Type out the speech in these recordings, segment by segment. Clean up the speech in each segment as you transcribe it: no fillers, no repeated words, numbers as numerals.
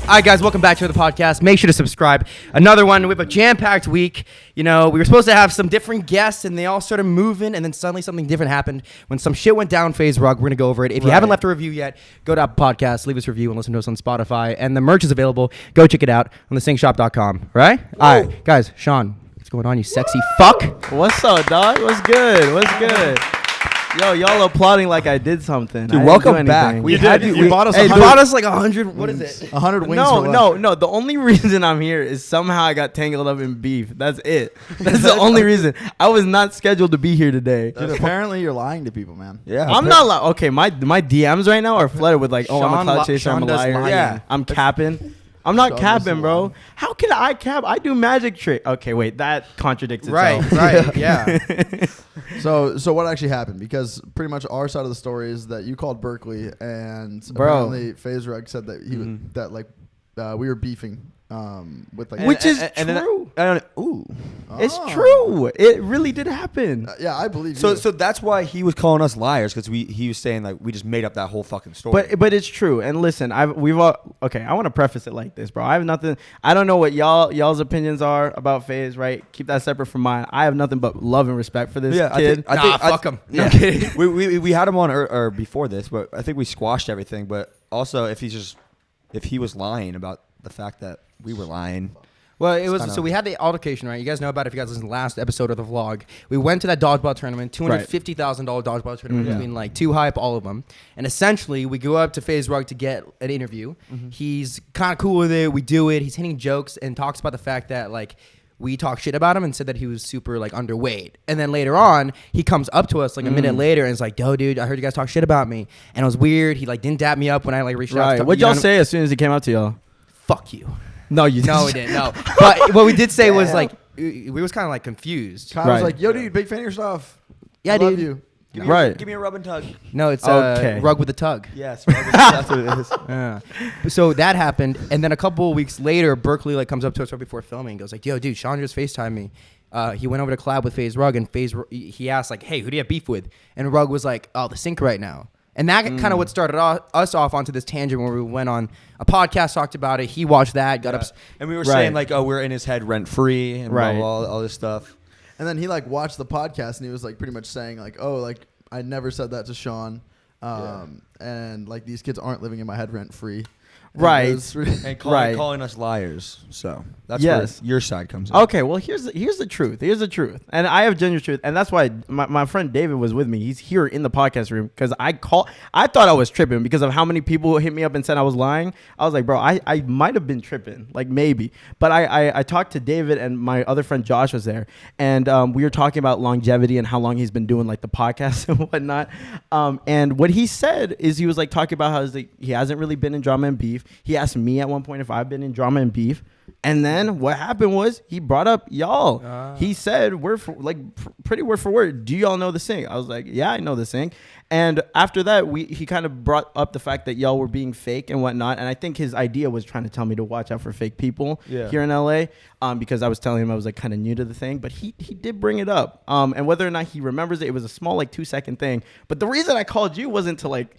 All right, guys, welcome back to the podcast. Make sure to subscribe. Another one. We have a jam-packed week. You know, we were supposed to have some different guests, and they all started moving, and then suddenly something different happened. When some shit went down, Faze Rug, we're going to go over it. If you haven't left a review yet, go to Apple Podcasts, leave us a review, and listen to us on Spotify. And the merch is available. Go check it out on TheSyncShop.com, right? Whoa. All right, guys, Sean, what's going on, you sexy fuck? What's up, dog? What's good? What's good? Yo, y'all applauding like I did something. Dude, welcome back. You bought us. Hey, you bought us like 100. What is it? 100 wings. No. The only reason I'm here is somehow I got tangled up in beef. That's it. That's the only reason. I was not scheduled to be be Dude, apparently you're lying to people, man. Yeah, I'm not lying. Okay, my DMs right now are flooded with like, oh, I'm a clout chaser, I'm a liar. Yeah, I'm capping. I'm not capping, bro. How can I cap? I do magic trick. Okay, wait, that contradicts itself. Right, yeah. So what actually happened? Because pretty much our side of the story is that you called Berkley, and apparently Faze Rug said that he we were beefing with like, which is true. It's true. It really did happen. Yeah, I believe. So that's why he was calling us liars, because he was saying like we just made up that whole fucking story. But it's true. And listen, I want to preface it like this, bro. I have nothing. I don't know what y'all's opinions are about Faze, right? Keep that separate from mine. I have nothing but love and respect for this kid. I think fuck him. No, I'm kidding. we had him on or before this, but I think we squashed everything. But also, if he was lying about the fact that we were lying. Well, it was so we had the altercation, right? You guys know about it if you guys listened to the last episode of the vlog. We went to that dodgeball tournament, $250,000 dodgeball tournament between like Two Hype, all of them. And essentially, we go up to Faze Rug to get an interview. He's kind of cool with it. We do it. He's hitting jokes and talks about the fact that like we talked shit about him and said that he was super like underweight. And then later on, he comes up to us like a minute later and is like, "Yo, dude, I heard you guys talk shit about me." And it was weird. He like didn't dap me up when I like reached out. Right. What'd y'all say as soon as he came up to y'all? Fuck you. No, you didn't. No, we didn't. No. But what we did say was like, we was kind of like confused. Kyle was like, "Yo, dude, big fan of your stuff. Yeah, Love dude. you." Give me a rub and tug. No, it's Okay. Rug with a tug. Yes, that's what it is. Yeah. So that happened, and then a couple of weeks later, Berkley like comes up to us right before filming and goes like, "Yo, dude, Sean just FaceTimed me. He went over to collab with Faze Rug, and he asked like, "Hey, who do you have beef with?" And Rug was like, "Oh, TheSync right now." And that kind of what started us off onto this tangent where we went on a podcast, talked about it. He watched that, got up, and we were saying like, "Oh, we're in his head rent free," and blah, blah, all this stuff. And then he like watched the podcast, and he was like pretty much saying like, "Oh, like I never said that to Sean, and like these kids aren't living in my head rent free." Right. And calling us liars. So that's where your side comes in. Okay, well, here's the truth. Here's the truth. And I have genuine truth. And that's why my friend David was with me. He's here in the podcast room because I thought I was tripping because of how many people hit me up and said I was lying. I was like, bro, I might have been tripping, like maybe. But I talked to David, and my other friend Josh was there. And we were talking about longevity and how long he's been doing like the podcast and whatnot. And what he said is he was like talking about how he hasn't really been in drama and beef. He asked me at one point if I've been in drama and beef. And then what happened was he brought up y'all. He said, pretty word for word, "Do y'all know TheSync?" I was like, "Yeah, I know TheSync." And after that, he kind of brought up the fact that y'all were being fake and whatnot. And I think his idea was trying to tell me to watch out for fake people here in LA, because I was telling him I was like kind of new to the thing. But he did bring it up. And whether or not he remembers it, it was a small like 2-second thing. But the reason I called you wasn't to like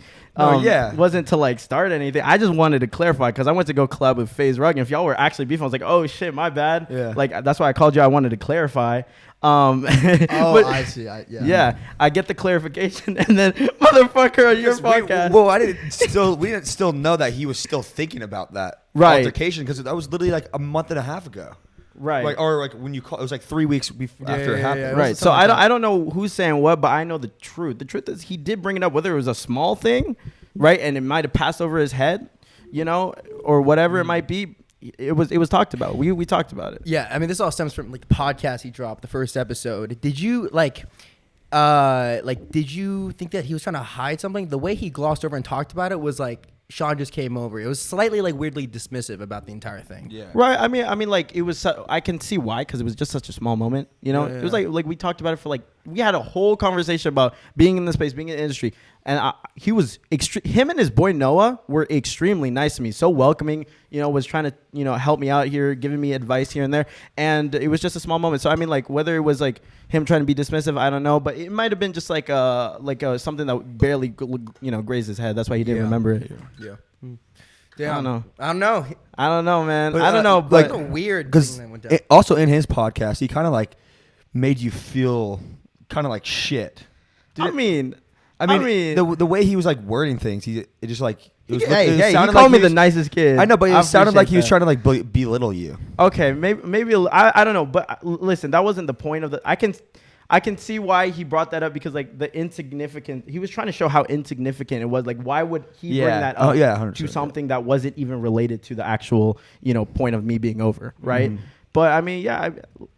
start anything. I just wanted to clarify because I went to go collab with Faze Rug. And if y'all were actually beefing, I was like, "Oh shit, my bad." Yeah. Like that's why I called you. I wanted to clarify. I see. I get the clarification, and then motherfucker on your podcast. We didn't still know that he was still thinking about that altercation because that was literally like a month and a half ago. Right. Like, or like when you call, it was like 3 weeks after it happened. Right. So I don't know who's saying what, but I know the truth. The truth is he did bring it up, whether it was a small thing, right, and it might have passed over his head, or whatever it might be. It was talked about. We talked about it. Yeah, I mean, this all stems from like the podcast he dropped, the first episode. Did you did you think that he was trying to hide something? The way he glossed over and talked about it was like Sean just came over. It was slightly like weirdly dismissive about the entire thing. Yeah. Right. I mean, like it was. I can see why, because it was just such a small moment. It was like we talked about it for like we had a whole conversation about being in the space, being in the industry. And he was him and his boy Noah were extremely nice to me, so welcoming. Was trying to help me out here, giving me advice here and there. And it was just a small moment. So I mean, like whether it was like him trying to be dismissive, I don't know, but it might have been just like something that barely grazed his head. That's why he didn't remember it. Yeah. I don't know. I don't know. I don't know, man. But, I don't know. But Like a weird Because thing that went down. also in his podcast, he kind of like made you feel kind of like shit. I mean, the way he was like wording things, it just like it was. Hey, it he sounded called like me he the was- nicest kid. I know, but I it sounded like he was appreciate trying to like belittle you. Okay, maybe I don't know, but listen, that wasn't the point of the. I can see why he brought that up because like the insignificant. He was trying to show how insignificant it was. Like, why would he bring that up 100%, to something that wasn't even related to the actual point of me being over, right? But I mean,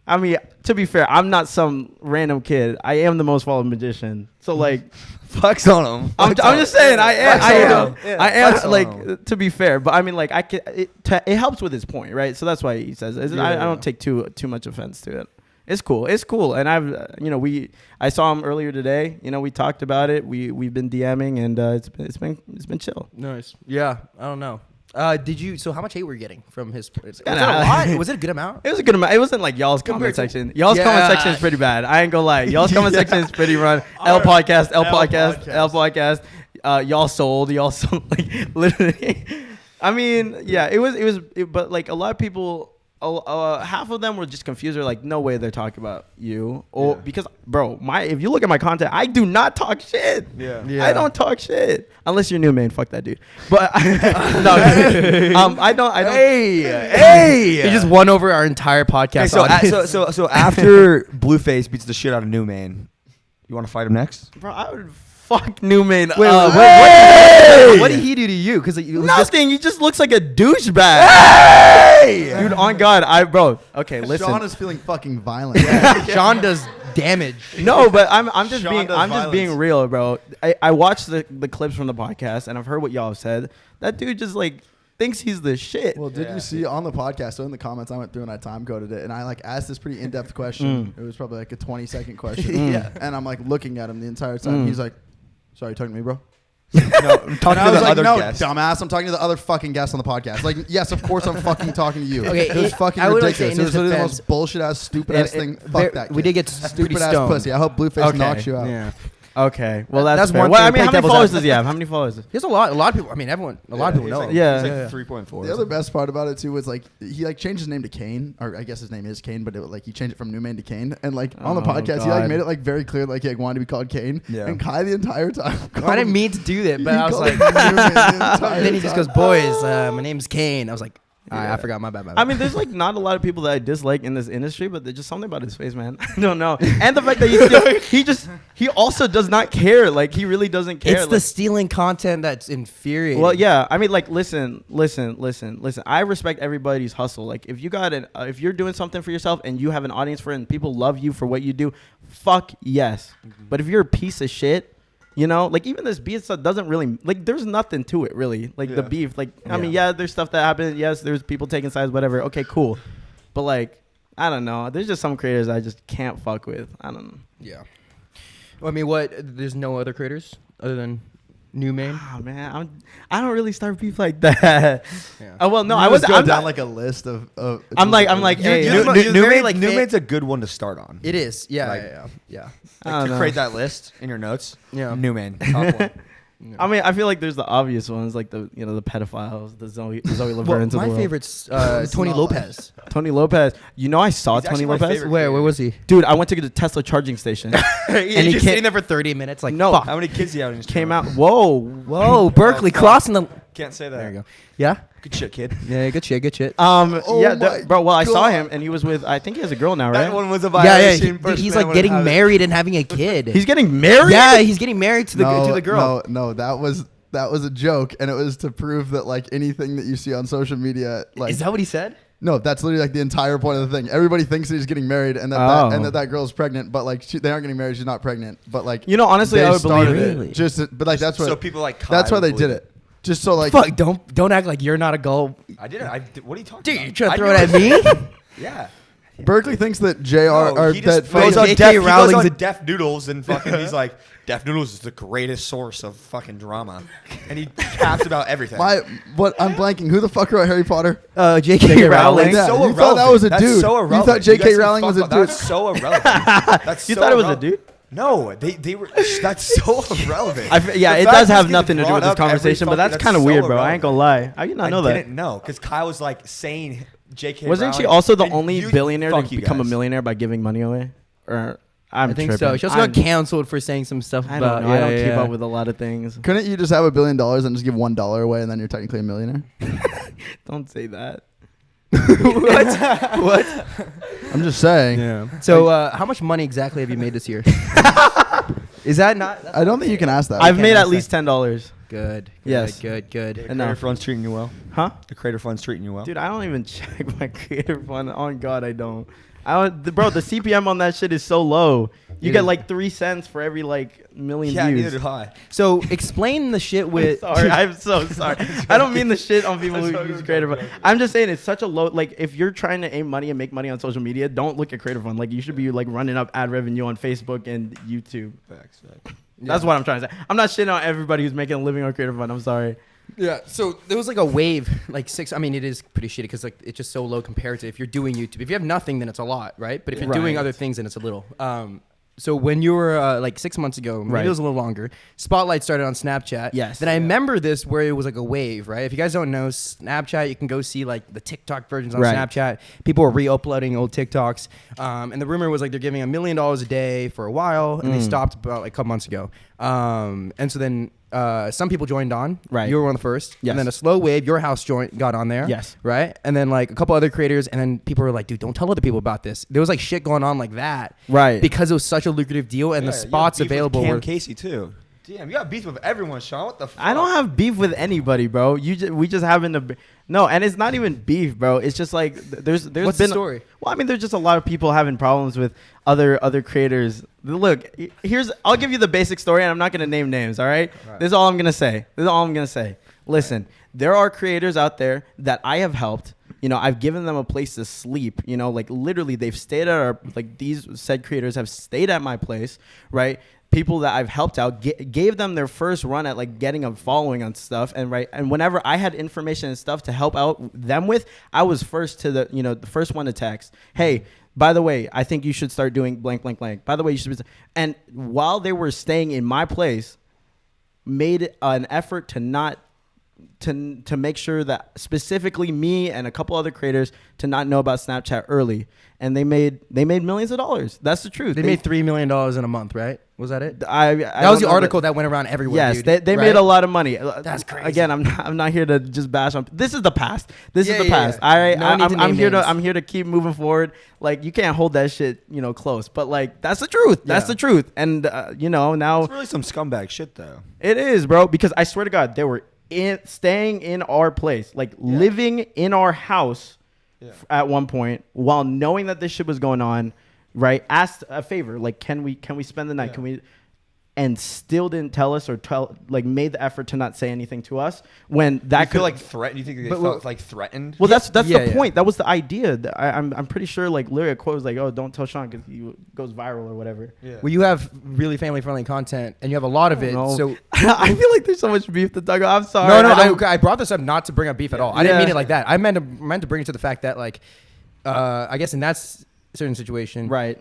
I mean, to be fair, I'm not some random kid. I am the most followed magician. So like, Flex on him. I'm just saying, I am. Flex on Like, him. to be fair, but I mean, like, it helps with his point, right? So that's why he says it. I don't take too much offense to it. It's cool. And I've, I saw him earlier today. We talked about it. We've been DMing, and it's been chill. Nice. Yeah. I don't know. So how much hate were you getting from his? Was it a Nah. lot? Was it a good amount? It was a good amount. It wasn't like y'all's comment section. Y'all's comment section is pretty bad. I ain't gonna lie. Y'all's comment section is pretty run. L podcast. Y'all sold. Like literally. I mean, yeah. It was. But like a lot of people. Half of them were just confused. They're like, no way they're talking about you. Or because, bro, if you look at my content, I do not talk shit. Yeah. I don't talk shit unless you're new, man. Fuck that dude. But no, I don't. Hey! He just won over our entire podcast. Okay, so after Blueface beats the shit out of New Man, you want to fight him next? Bro, I would fuck Newman. What did he do to you? Because Nothing. He just looks like a douchebag. Hey! Dude, on God, okay, listen. Sean is feeling fucking violent. Sean does damage. No, but I'm just Sean does just being violence. real, bro. I watched the clips from the podcast and I've heard what y'all have said. That dude just like thinks he's the shit. Well, did you see on the podcast? So in the comments, I went through and I time coded it, and I like asked this pretty in-depth question. It was probably like a 20-second question. Yeah. And I'm like looking at him the entire time. He's like, "Sorry, you talking to me, bro?" No, I'm talking I to was the like, other "No, guest. dumbass. I'm talking to the other fucking guests on the podcast." Like, yes, of course I'm fucking talking to you. Okay, It was fucking I would like to say ridiculous. in It was his literally the defense- most bullshit ass, stupid ass thing. Fuck that. We kid. did get Stupid pretty ass stoned. pussy. I hope Blueface Okay. knocks you out. Yeah. Okay, well that's fair. one Well, thing I to mean, play how many devil's followers advocate. does he have? How many followers? He has a lot of people. I mean, everyone. A lot of people know him. Yeah. He's Yeah. like 3.4. The other best part about it too was like he like changed his name to Kane, or I guess his name is Kane, but he changed it from Newman to Kane, and like on the Oh, podcast he like God. made it like very clear like he wanted to be called Kane, Yeah. and Kai the entire time. I didn't mean to do that, but I was like, then then he just goes, "Boys, my name's Kane." I was like, I forgot. My bad. I mean, there's like not a lot of people that I dislike in this industry, but there's just something about his face, man. I don't know. And the fact that he also does not care. Like he really doesn't care. it's the stealing content that's infuriating. Well, yeah. I mean, like, listen. I respect everybody's hustle. Like, if you got if you're doing something for yourself and you have an audience for it and people love you for what you do, fuck yes. But if you're a piece of shit, like even this beef stuff doesn't really like. There's nothing to it really. Like the beef. Like I mean, there's stuff that happened. Yes, there's people taking sides, whatever. Okay, cool. But like, I don't know. There's just some creators I just can't fuck with. I don't know. yeah. Well, I mean, there's no other creators other than New Main. Oh man, I don't really start beef like that. Yeah. Oh well, no, I I was. go I'm down not, like a list of. I'm like, hey, you're very, like, New fan- Man's a good one to start on. It is. Yeah. Like- Yeah. I don't To know. create that list in your notes. Yeah. New Man, top one. I mean, I feel like there's the obvious ones, like the the pedophiles, the Zoe Laverne's Well, of the my world. favorite's Tony not Lopez. Tony Lopez. I saw He's Tony actually my Lopez. favorite. Where was he? Dude, I went to the Tesla charging station. And he he can't- sitting there for 30 minutes. Like, No. fuck. How many kids do you have in his Came channel? out. Whoa. Whoa, Berkley fuck. crossing the. Can't say that. There you go. Yeah. Good shit, kid. Yeah. Good shit. Good shit. Oh yeah, my bro. Well, I saw God. him, and he was with. I think he has a girl now, right? That one was a Yeah. violation. Dude, he's like getting married and having a kid. He's getting married. Yeah, he's getting married to the girl. No, that was a joke, and it was to prove that like anything that you see on social media, like Is that what he said? no, that's literally like the entire point of the thing. Everybody thinks that he's getting married, and that girl's pregnant, but like they aren't getting married. She's not pregnant, but like Honestly, they I would believe started it. Really? But like that's what. So people like Kai that's why would they did believe it. Just so like Fuck! Don't act like you're not a goal. I didn't. What are you talking Dude, about? you trying to I throw it knew at me? Yeah. Berkley thinks that JR No, or he just that goes on J.K. Def, he goes Rowling's on a- Def Noodles and fucking he's like, Def Noodles is the greatest source of fucking drama. And he caps about everything. I'm blanking. Who the fuck wrote Harry Potter? J.K. Rowling. Yeah, so you thought that was a That's dude. so You irrelevant. thought J.K. guys can Rowling was a fuck dude. off. That's so irrelevant. That's You so thought it was a irrelevant. dude? No, they were. That's so irrelevant. Yeah, The it fact does this have gets nothing to do brought with this up every conversation, but fucking- that's kind of so weird, bro. I ain't gonna lie. irrelevant. How you not know I that? didn't know because Kyle was like saying J.K. Wasn't she Rowling- also the And only you- billionaire fuck to you become a guys. millionaire by giving money away? Or I think tripping. so. She also got canceled for saying some stuff I about. don't know. I don't keep yeah. up with a lot of things. Couldn't you just have $1 billion and just give $1 away and then you're technically a millionaire? Don't say that. What? I'm just saying. Yeah. So, how much money exactly have you made this year? Is that not? I don't think you can ask that. I've can't made at ask least $10. Good. Yes. Good. The Good. Creator Enough. Fund's treating you well. Huh? The Creator Fund's treating you well. Dude, I don't even check my creator fund. On God, I don't. Bro, the CPM on that shit is so low. You It get is. like 3 cents for every like million yeah, neither views. do I. So, explain the shit with. Sorry, I'm so sorry. I don't mean the shit on people who use creator fund. I'm just saying it's such a low. Like, if you're trying to aim money and make money on social media, don't look at creator fund. Like, you should be like running up ad revenue on Facebook and YouTube. Facts. That's what I'm trying to say. I'm not shitting on everybody who's making a living on creator fund. I'm sorry. Yeah. So there was like a wave, like 6. I mean, it is pretty shitty because like it's just so low compared to if you're doing YouTube. If you have nothing, then it's a lot, right? But if you're doing Right. other things, then it's a little. So when you were like 6 months ago, maybe Right. it was a little longer. Spotlight started on Snapchat. Yes. Then I remember this where it was like a wave, right? If you guys don't know Snapchat, you can go see like the TikTok versions on Right. Snapchat. People were re-uploading old TikToks, and the rumor was like they're giving $1 million a day for a while, and they stopped about like a couple months ago. And so then. Some people joined on. Right. You were one of the first. Yes. And then a slow wave, your house got on there. Yes. Right. And then like a couple other creators, and then people were like, dude, don't tell other people about this. There was like shit going on like that. Right. Because it was such a lucrative deal, and the spots available Cam were. Casey too. Damn, you got beef with everyone, Sean. What the fuck? I don't have beef with anybody, bro. We just happen to no, and it's not even beef, bro. It's just like there's What's been the story? Well, I mean, there's just a lot of people having problems with other creators. Look, I'll give you the basic story, and I'm not gonna name names. All right, this is all I'm gonna say. Listen, there are creators out there that I have helped. You know, I've given them a place to sleep. You know, like literally, they've stayed at our these said creators have stayed at my place, right? People that I've helped out gave them their first run at like getting a following on stuff, and whenever I had information and stuff to help out them with, I was first to the first one to text. Hey, by the way, I think you should start doing blank blank blank. By the way, you should. And while they were staying in my place, made an effort to not. To make sure that specifically me and a couple other creators to not know about Snapchat early, and they made millions of dollars. That's the truth. They made $3 million in a month, right? Was that it? That That was the article that went around everywhere. Yes, dude, they right? made a lot of money. That's crazy. Again, I'm not here to just bash on. This is the past. This is the Yeah, past. yeah. All right, No need to I'm name here names. I'm here to keep moving forward. Like, you can't hold that shit, close. But like, that's the truth. That's the truth. And now It's really some scumbag shit though. it is, bro. Because I swear to God, they were staying in our place, like living in our house at one point, while knowing that this shit was going on. Right? Asked a favor, like, can we spend the night? Yeah. Can we? And still didn't tell us or made the effort to not say anything to us when that I could feel like threatened. You think they But- felt like threatened? Well, that's Yeah, the yeah. point. That was the idea. I'm pretty sure like literally a quote was like, "Oh, don't tell Sean because he goes viral or whatever." Yeah. Well, you have really family-friendly content, and you have a lot of it. No. So I feel like there's so much beef to talk about. I'm sorry. no, don't- I brought this up not to bring up beef at all. I didn't Yeah. mean it like that. I meant to bring it to the fact that like, I guess in that certain situation, Right.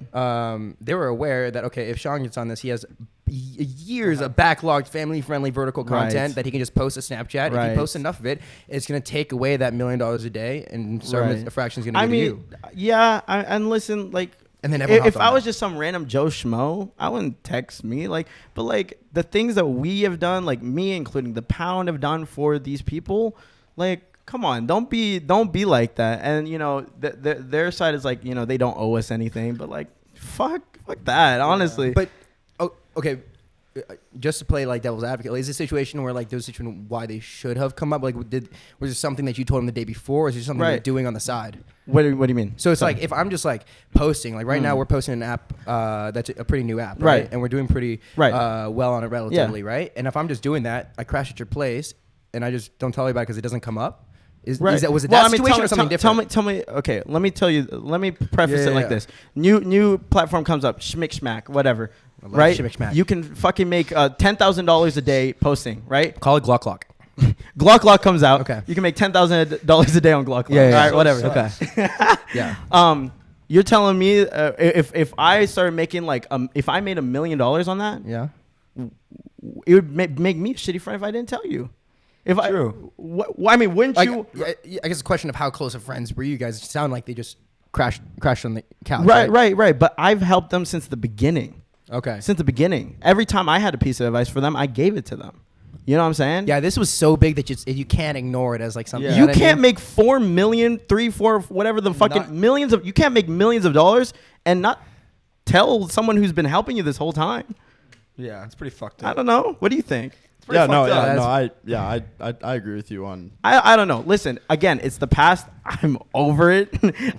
They were aware that okay, if Sean gets on this, he has years of backlogged family-friendly vertical content Right. that he can just post to Snapchat. If Right. he posts enough of it, it's gonna take away that $1 million a day, and certain Right. a fraction is gonna I go to mean, you. yeah. And listen, like, And then everyone if hopped on I was that. just some random Joe Schmo, I wouldn't text me. Like, but like the things that we have done, like me, including the Pound, have done for these people, like. Come on, don't be like that. And their side is like, they don't owe us anything, but like, fuck that, honestly. But okay, just to play like devil's advocate, like, is this a situation where like there was a situation why they should have come up? Like, was there something that you told them the day before, or is there something they're Right. doing on the side? What do you mean? So it's like if I'm just like posting, like right now we're posting an app that's a pretty new app, right? Right. And we're doing pretty Right. well on it relatively, right? And if I'm just doing that, I crash at your place, and I just don't tell you about it because it doesn't come up. Is that was it that situation or something different? Tell me. Okay, let me tell you. Let me preface it like this: new platform comes up, schmick schmack, whatever, right? Schmick-schmack. You can fucking make $10,000 a day posting, right? Call it Glock Lock. Glock comes out. Okay. You can make $10,000 a day on Glock. Yeah. All right, whatever. Okay. Yeah. You're telling me if I started making if I made $1 million on that, Yeah. it would make me a shitty friend if I didn't tell you. True. I mean, wouldn't you? I guess a question of how close of friends were you guys? It sound like they just crashed on the couch. Right. But I've helped them since the beginning. Okay. Since the beginning. Every time I had a piece of advice for them, I gave it to them. You know what I'm saying? Yeah, this was so big that you can't ignore it as like something. Yeah. You can't make 4 million, 3, 4, whatever the fucking millions of. You can't make millions of dollars and not tell someone who's been helping you this whole time. Yeah, it's pretty fucked up. I don't know. What do you think? I agree with you on. I don't know. Listen, again, it's the past. I'm over it.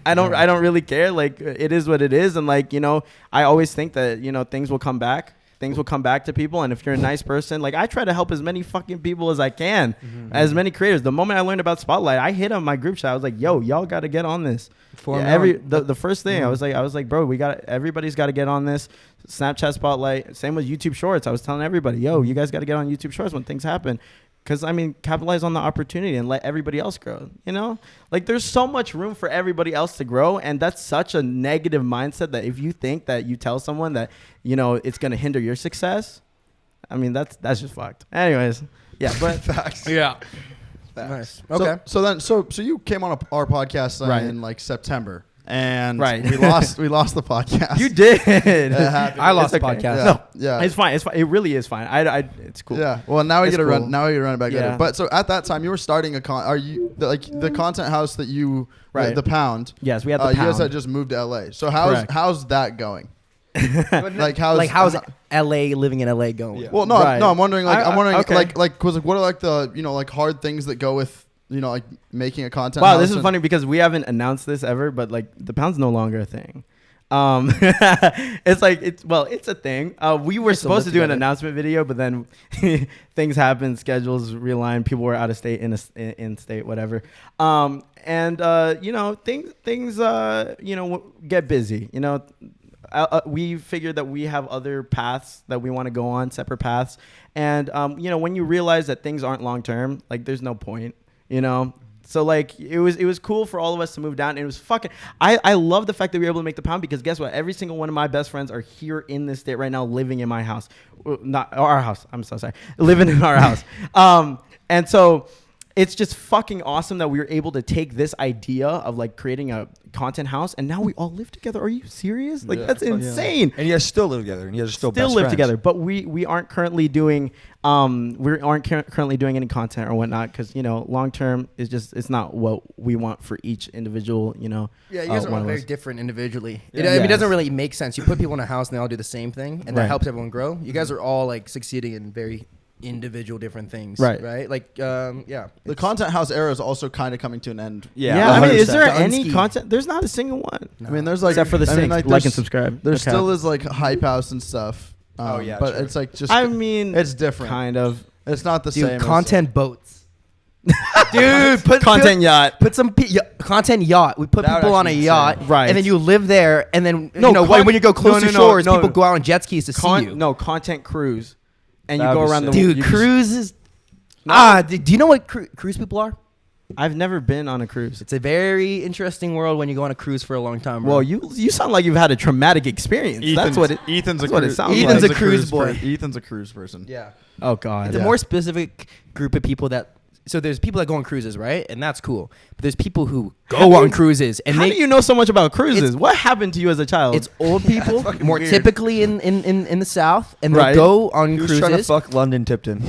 I don't really care. Like, it is what it is, and like, I always think that things will come back. Things will come back to people, and if you're a nice person, like, I try to help as many fucking people as I can, as many creators. The moment I learned about Spotlight, I hit on my group chat. I was like, "Yo, y'all got to get on this." The first thing I was like, "Bro, everybody's got to get on this." Snapchat Spotlight, same with YouTube Shorts. I was telling everybody, "Yo, you guys got to get on YouTube Shorts when things happen." Because, capitalize on the opportunity and let everybody else grow, Like, there's so much room for everybody else to grow, and that's such a negative mindset that if you think that you tell someone that, it's going to hinder your success, that's just fucked. Anyways, yeah, but... Facts. Yeah. Facts. Nice. Okay. So you came on our podcast Right. in like September. And Right. we lost the podcast. You did. I lost the podcast. Yeah. No, Yeah. it's fine. It's fine. It really is fine. It's cool. Yeah. Well, now we It's get to run. cool. Now we get to run it back Yeah. later. But so at that time, you were starting Are you the content house that you Right. the Pound? Yes, we had the You guys Pound. had just moved to LA. So Correct. how's that going? how's LA living in LA going? Yeah. Well, no, Right. I'm wondering okay. because what are like the hard things that go with like making a content. Wow, house this is and- funny because we haven't announced this ever, but like the Pound's no longer a thing. It's a thing. We were supposed to do an announcement video, but then things happened, schedules realigned, people were out of state, in state, whatever. Things get busy. We figured that we have other paths that we want to go on, separate paths. And when you realize that things aren't long term, like there's no point. So like it was cool for all of us to move down. And it was fucking. I love the fact that we were able to make the Pound because guess what? Every single one of my best friends are here in this state right now, living in my house, not our house. I'm so sorry, living in our house. And so it's just fucking awesome that we were able to take this idea of like creating a content house, and now we all live together. Are you serious? Like that's insane. And you guys still live together, and you guys are still best live friends. together. But we aren't currently doing currently doing any content or whatnot because long term is just it's not what we want for each individual. Yeah, you guys are all very different individually. Yeah. It doesn't really make sense. You put people in a house and they all do the same thing, and that Right. helps everyone grow. You guys are all like succeeding in very individual different things. Right. Like The content house era is also kind of coming to an end. Yeah. Is there 100%. any Unskeeved. content? There's not a single one. I mean, there's like Except for TheSync. Like and there's- subscribe. There Okay. still is like Hype House and stuff. But true. it's like just. it's different. Kind of. It's not the dude, same. content boats. Dude, Content yacht. Put some content yacht. We put That would people on a actually be yacht, insane. Right. And then you live there, and then No, when you go close to shores, no. people go out on jet skis to see you. No, content cruise. And That you go would be around the sick. Dude, you cruises. No. Do you know what cruise people are? I've never been on a cruise. It's a very interesting world when you go on a cruise for a long time. Bro. Well, you sound like you've had a traumatic experience. That's what it. Ethan's that's what it sounds Ethan's like. a cruise boy. Ethan's a cruise person. yeah. Oh God. It's a more specific group of people that. So there's people that go on cruises, right? And that's cool. But there's people who go on cruises, and How they do you know so much about cruises? What happened to you as a child? it's old people, more weird. typically in the South, and Right. they'll go on He was cruises. trying to fuck London Tipton.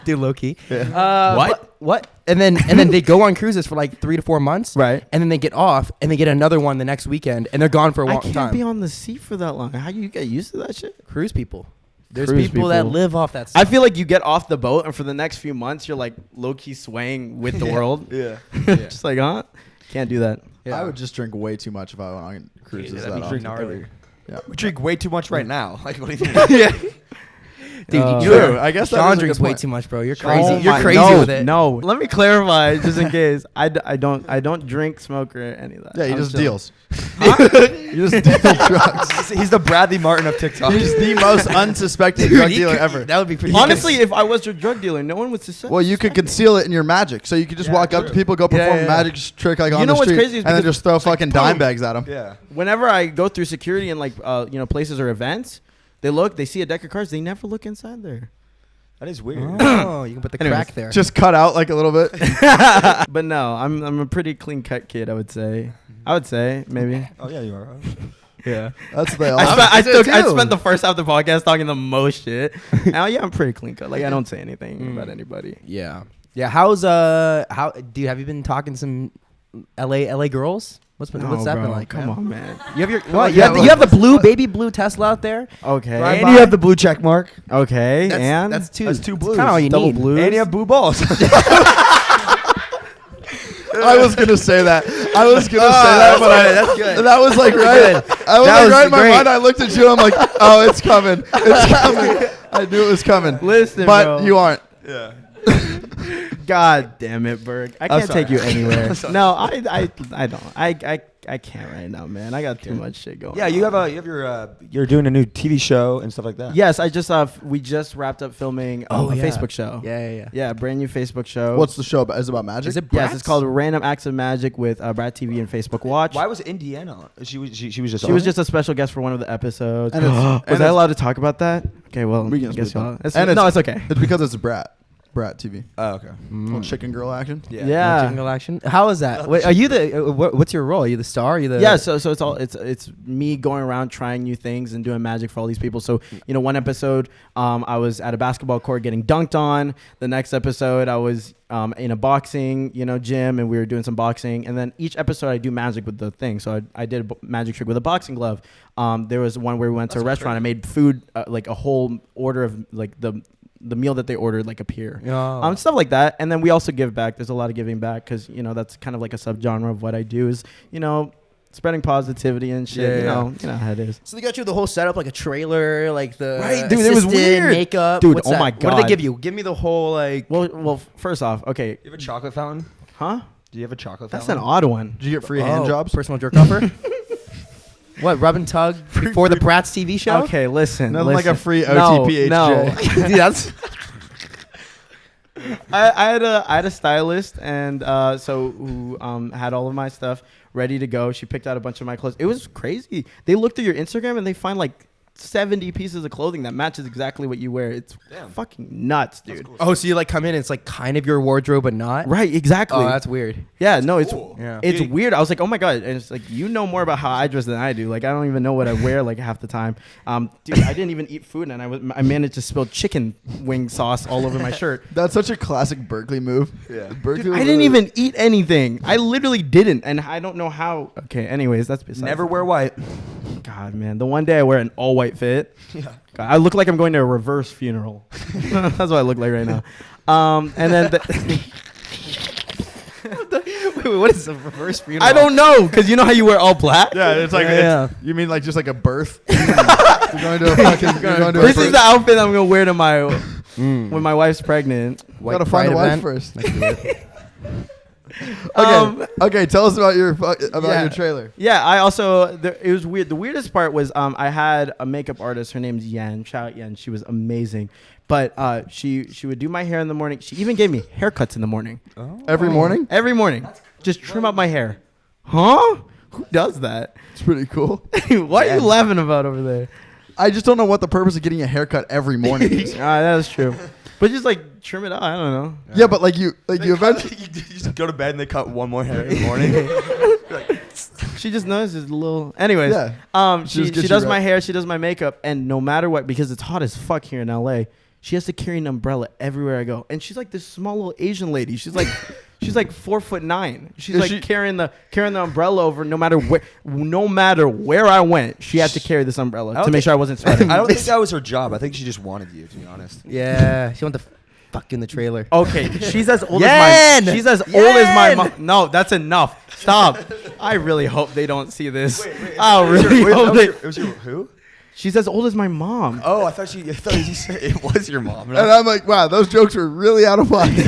Dude, low key. What? What? And then they go on cruises for like 3 to 4 months, Right. And then they get off, and they get another one the next weekend, and they're gone for a I long can't time. be on the sea for that long. How you get used to that shit? Cruise people. There's Cruise people that people. live off that I stuff. feel like you get off the boat, and for the next few months, you're like low key swaying with the world. Yeah. Just like, huh? Can't do that. Yeah. I would just drink way too much if I went on cruises. that'd be that pretty often. gnarly. Yeah. We drink way too much right now. Like, what do you think? Yeah. Dude, I guess that Sean is a drinks good way point. too much, bro. You're Oh crazy. You're my- crazy no, with it. No, let me clarify just in case. I don't drink, smoke, or any of that. Yeah, he I'm just chilling. deals. You just deal drugs. He's the Bradley Martin of TikTok. He's the most unsuspecting drug dealer ever. That would be pretty. Honestly, if I was your drug dealer, no one would suspect. Well, you could conceal it in your magic, so you could just walk up to people, go perform a magic trick like You on know the what's street, crazy is and then because just throw fucking dime boom. bags at them. Yeah. Whenever I go through security in like places or events, they see a deck of cards, they never look inside there. That is weird. Oh, you can put the Anyways, crack there. Just cut out like a little bit. But no, I'm a pretty clean cut kid. I would say maybe. Oh yeah, you are. Yeah. That's the. I do too. spent the first half of the podcast talking the most shit. Now, yeah, I'm pretty clean cut. Like I don't say anything about anybody. Yeah. How's dude? Have you been talking to some LA girls? What's that been like? Come on, man. You have your on, you have yeah, you have the baby blue Tesla out there. Okay. Right And by. you have the blue check mark. Okay. And That's two. That's two blues. Kind of all you double need. blues. And you have blue balls. I was gonna say that. But that's good. that was like right. I was That like was right in my great. mind. I looked at you. I'm like, oh, it's coming. It's coming. I knew it was coming. Listen, but bro. you aren't. Yeah. God damn it, Berg. I I'm can't take you sorry. anywhere. sorry. No, I don't. I can't right now, man. I got too much shit going. Yeah, on. you have your you're doing a new TV show and stuff like that. Yes, I just we just wrapped up filming a yeah. Facebook show. Yeah. Yeah, brand new Facebook show. What's the show about? Is it about magic? Is it Yes, Bratz? it's called Random Acts of Magic with Brad TV and Facebook Watch. Why was Indiana on? She was just. She was just a special guest for one of the episodes. And it's- Was and I it's- allowed to talk about that? Okay, well, We can I guess speak y'all. about It's, And no, it's- it's okay. It's because it's Brat TV. Oh okay. Little chicken girl action. Yeah. Chicken Girl action. How is that? Wait, are you the? What's your role? Are you the star? Are you the? Yeah, so it's me going around trying new things and doing magic for all these people. So one episode, I was at a basketball court getting dunked on. The next episode, I was in a boxing gym and we were doing some boxing. And then each episode, I do magic with the thing. So I did a magic trick with a boxing glove. There was one where we went to a restaurant. I made food like a whole order of like the meal that they ordered like appear. Oh. Stuff like that. And then we also give back. There's a lot of giving back because that's kind of like a subgenre of what I do is spreading positivity and shit. Yeah. You know how it is. So they got you the whole setup, like a trailer, like the Right, dude, it was assistant, weird. makeup, Dude, What's oh that? my What do God. they give you? Give me the whole like. Well, first off, okay, You have a chocolate fountain? huh? Do you have a chocolate That's an fountain? odd one. Did you get free hand jobs? Personal jerk offer. What, rub and tug for the Bratz TV show? Okay, listen. Nothing like a free No, OTPHJ. no. Dude, that's I had a stylist and who had all of my stuff ready to go. She picked out a bunch of my clothes. It was crazy. They looked at your Instagram and they find like 70 pieces of clothing that matches exactly what you wear. It's fucking nuts, dude. cool. Oh, so you like come in and it's like kind of your wardrobe but not? Right, exactly. Oh, that's weird. Yeah, no, it's cool. Yeah. it's Yeah. weird. I was like, oh my god, and it's like you know more about how I dress than I do. Like I don't even know what I wear like half the time. Dude, I didn't even eat food, and I managed to spill chicken wing sauce all over my shirt. That's such a classic Berkley move. Yeah. Berkley. Dude, I didn't even eat anything. I literally didn't, and I don't know how. Okay, anyways, that's besides Never the wear white. God, man, the one day I wear an all white fit. Yeah. God, I look like I'm going to a reverse funeral. That's what I look like right now. And then Wait, what is a reverse funeral? I don't know, because you know how you wear all black. Yeah, it's like Yeah. you mean like just like a birth? You're going to a fucking. You're going to This a is the outfit I'm gonna wear to my when my wife's pregnant. Gotta find a wife first. Um, Okay, tell us about your Yeah. your trailer. Yeah, I also it was weird. The weirdest part was I had a makeup artist. Her name's Yen. Shout out Yen. She was amazing. But she would do my hair in the morning. She even gave me haircuts in the morning. Every morning. Every morning, just trim up my hair. Huh? Who does that? It's pretty cool. What are you laughing about over there? I just don't know what the purpose of getting a haircut every morning is. That is true. But just like trim it out. I don't know. Yeah, but you eventually. you just go to bed and they cut one more hair in the morning. She just notices a little. Anyways, Yeah. she just gets does you my right. hair, she does my makeup, and no matter what, because it's hot as fuck here in LA, she has to carry an umbrella everywhere I go. And she's like this small little Asian lady. She's like 4'9". She's Is like she- carrying the umbrella over no matter where I went. She had to carry this umbrella to make sure I wasn't sweating. I don't think that was her job. I think she just wanted you, to be honest. Yeah, she wanted to fuck in the trailer. Okay, she's as old Yen! as my. She's as old as my mom. No, that's enough. Stop. I really hope they don't see this. I really hope they. It was your who? She's as old as my mom. Oh, I thought you said it was your mom. And I'm like, wow, those jokes were really out of pocket.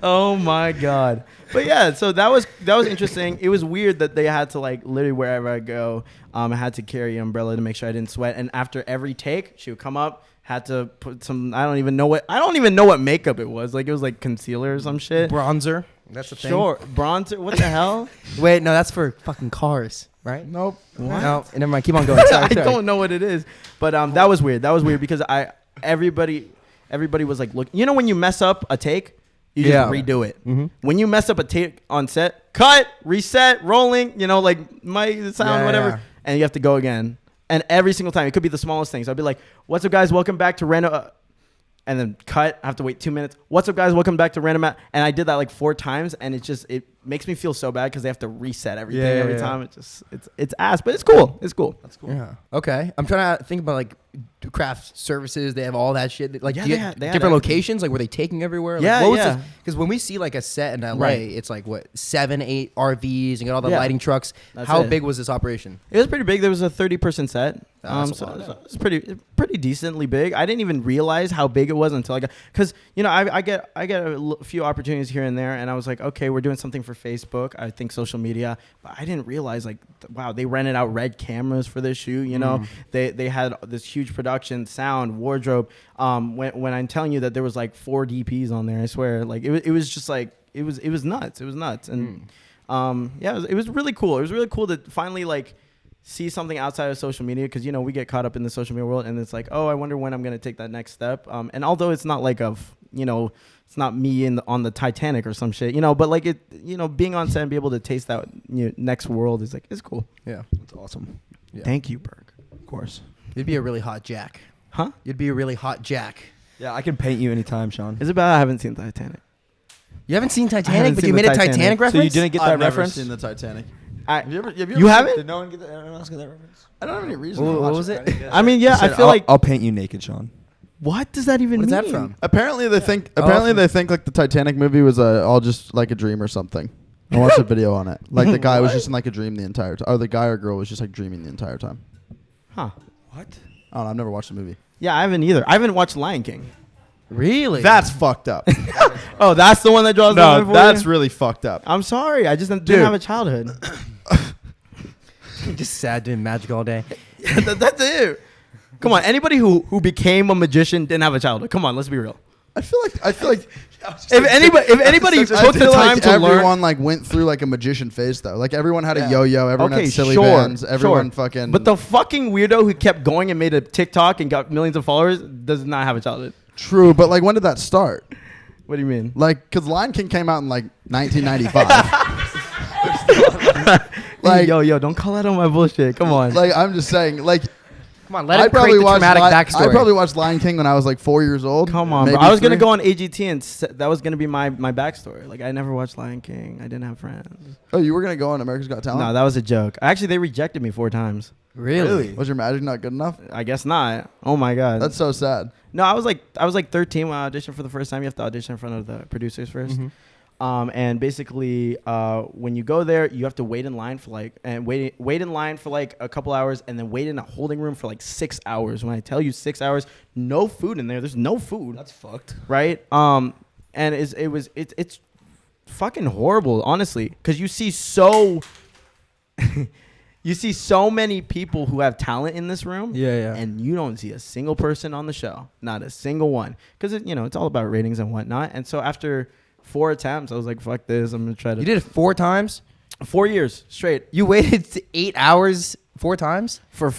Oh my god. But yeah, so that was interesting. It was weird that they had to like literally wherever I go, I had to carry an umbrella to make sure I didn't sweat. And after every take, she would come up, had to put some I don't even know what makeup it was. Like it was like concealer or some shit. Bronzer. That's the thing. Sure. Bronzer. What the hell? Wait, no, that's for fucking cars, right? Nope. What? No, never mind. Keep on going. Sorry, I sorry. don't know what it is. But that was weird. That was weird because everybody was like, look, you know when you mess up a take, you just redo it. Mm-hmm. When you mess up a take on set, cut, reset, rolling, you know, like my sound, whatever, and you have to go again. And every single time, it could be the smallest things. I'll be like, what's up, guys? Welcome back to Random. And then cut. I have to wait 2 minutes. What's up, guys? Welcome back to Random. And I did that like 4 times. And it makes me feel so bad because they have to reset everything every time. It's ass, but it's cool. It's cool. That's cool. Yeah. Okay. I'm trying to think about like craft services. They have all that shit. Like they had different locations. Like were they taking everywhere? Like, because when we see like a set in LA, it's like what 7, 8 RVs and got all the lighting trucks. How big was this operation? It was pretty big. There was a 30-person set. So it's pretty decently big. I didn't even realize how big it was until I got, because you know I get a few opportunities here and there, and I was like, okay, we're doing something for Facebook. I think social media, but I didn't realize like wow, they rented out Red cameras for this shoot. You know, they had this huge production, sound, wardrobe. When I'm telling you that there was like 4 DPs on there, I swear, like it was just like it was nuts. It was nuts, and it was really cool. It was really cool to finally like see something outside of social media, because you know we get caught up in the social media world, and it's like, oh, I wonder when I'm gonna take that next step. And although it's not like it's not me on the Titanic or some shit, you know, but like it, you know, being on set and be able to taste that next world is like, it's cool. Yeah, that's awesome. Yeah. Thank you, Berk. Of course. You'd be a really hot Jack. Huh? You'd be a really hot Jack. Yeah, I can paint you anytime, Sean. Is it bad I haven't seen Titanic? You haven't seen Titanic, but you made a Titanic reference? So you didn't get that I've reference? Never seen the Titanic. Have you haven't? Did no one get that? Anyone else get that reference? I don't have any reason. What was it? I mean, yeah, I feel like I'll paint you naked, Sean. what does that even mean? Where's that from? Apparently they think like the Titanic movie was all just like a dream or something. I watched a video on it. Like the guy was just in like a dream the entire time, or the guy or girl was just like dreaming the entire time. Huh? What? I don't know. I've never watched the movie. Yeah, I haven't either. I haven't watched Lion King. Really? That's fucked up. Oh, that's the one that draws the line No, for that's you? really fucked up. I'm sorry. I just didn't Dude. have a childhood. Just sad doing magic all day. That's it. Come on, anybody who became a magician didn't have a childhood. Come on, let's be real. I feel like If anybody took the time to learn, everyone like went through like a magician phase though. Like everyone had a yo-yo, everyone had silly bands, everyone fucking. But the fucking weirdo who kept going and made a TikTok and got millions of followers does not have a childhood. True, but like when did that start? What do you mean? Like, because Lion King came out in like 1995. Like, yo, don't call out on my bullshit. Come on. Like, I'm just saying, like, come on, let him create the traumatic backstory. I probably watched Lion King when I was like 4 years old. Come on, bro. I was gonna go on AGT and that was gonna be my backstory. Like, I never watched Lion King. I didn't have friends. Oh, you were gonna go on America's Got Talent? No, that was a joke. Actually, they rejected me 4 times. Really? Was your magic not good enough? I guess not. Oh my god. That's so sad. No, I was like 13 when I auditioned for the first time. You have to audition in front of the producers first. Mm-hmm. And basically, when you go there, you have to wait in line for like a couple hours, and then wait in a holding room for like 6 hours. When I tell you 6 hours, no food in there. There's no food. That's fucked. Right? And it's fucking horrible, honestly, because you see so many people who have talent in this room. Yeah. And you don't see a single person on the show, not a single one, because it's all about ratings and whatnot. And so after 4 attempts, I was like, fuck this, I'm gonna try to. You did it 4 times? 4 years straight. You waited 8 hours 4 times? For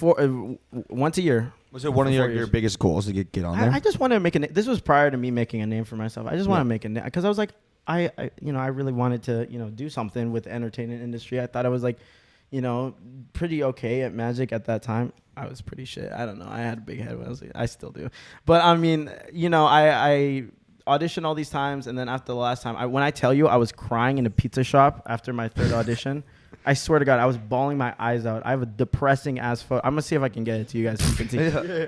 once a year. Was it one of your biggest goals to get on there? I just wanted to make a name. This was prior to me making a name for myself. I just want to make a name because I was like, I really wanted to do something with the entertainment industry. I thought I was like, pretty okay at magic at that time. I was pretty shit. I don't know. I had a big head when I still do. But I mean, I auditioned all these times, and then after the last time, when I tell you I was crying in a pizza shop after my 3rd audition, I swear to God, I was bawling my eyes out. I have a depressing ass photo. I'm gonna see if I can get it to you guys so you can see.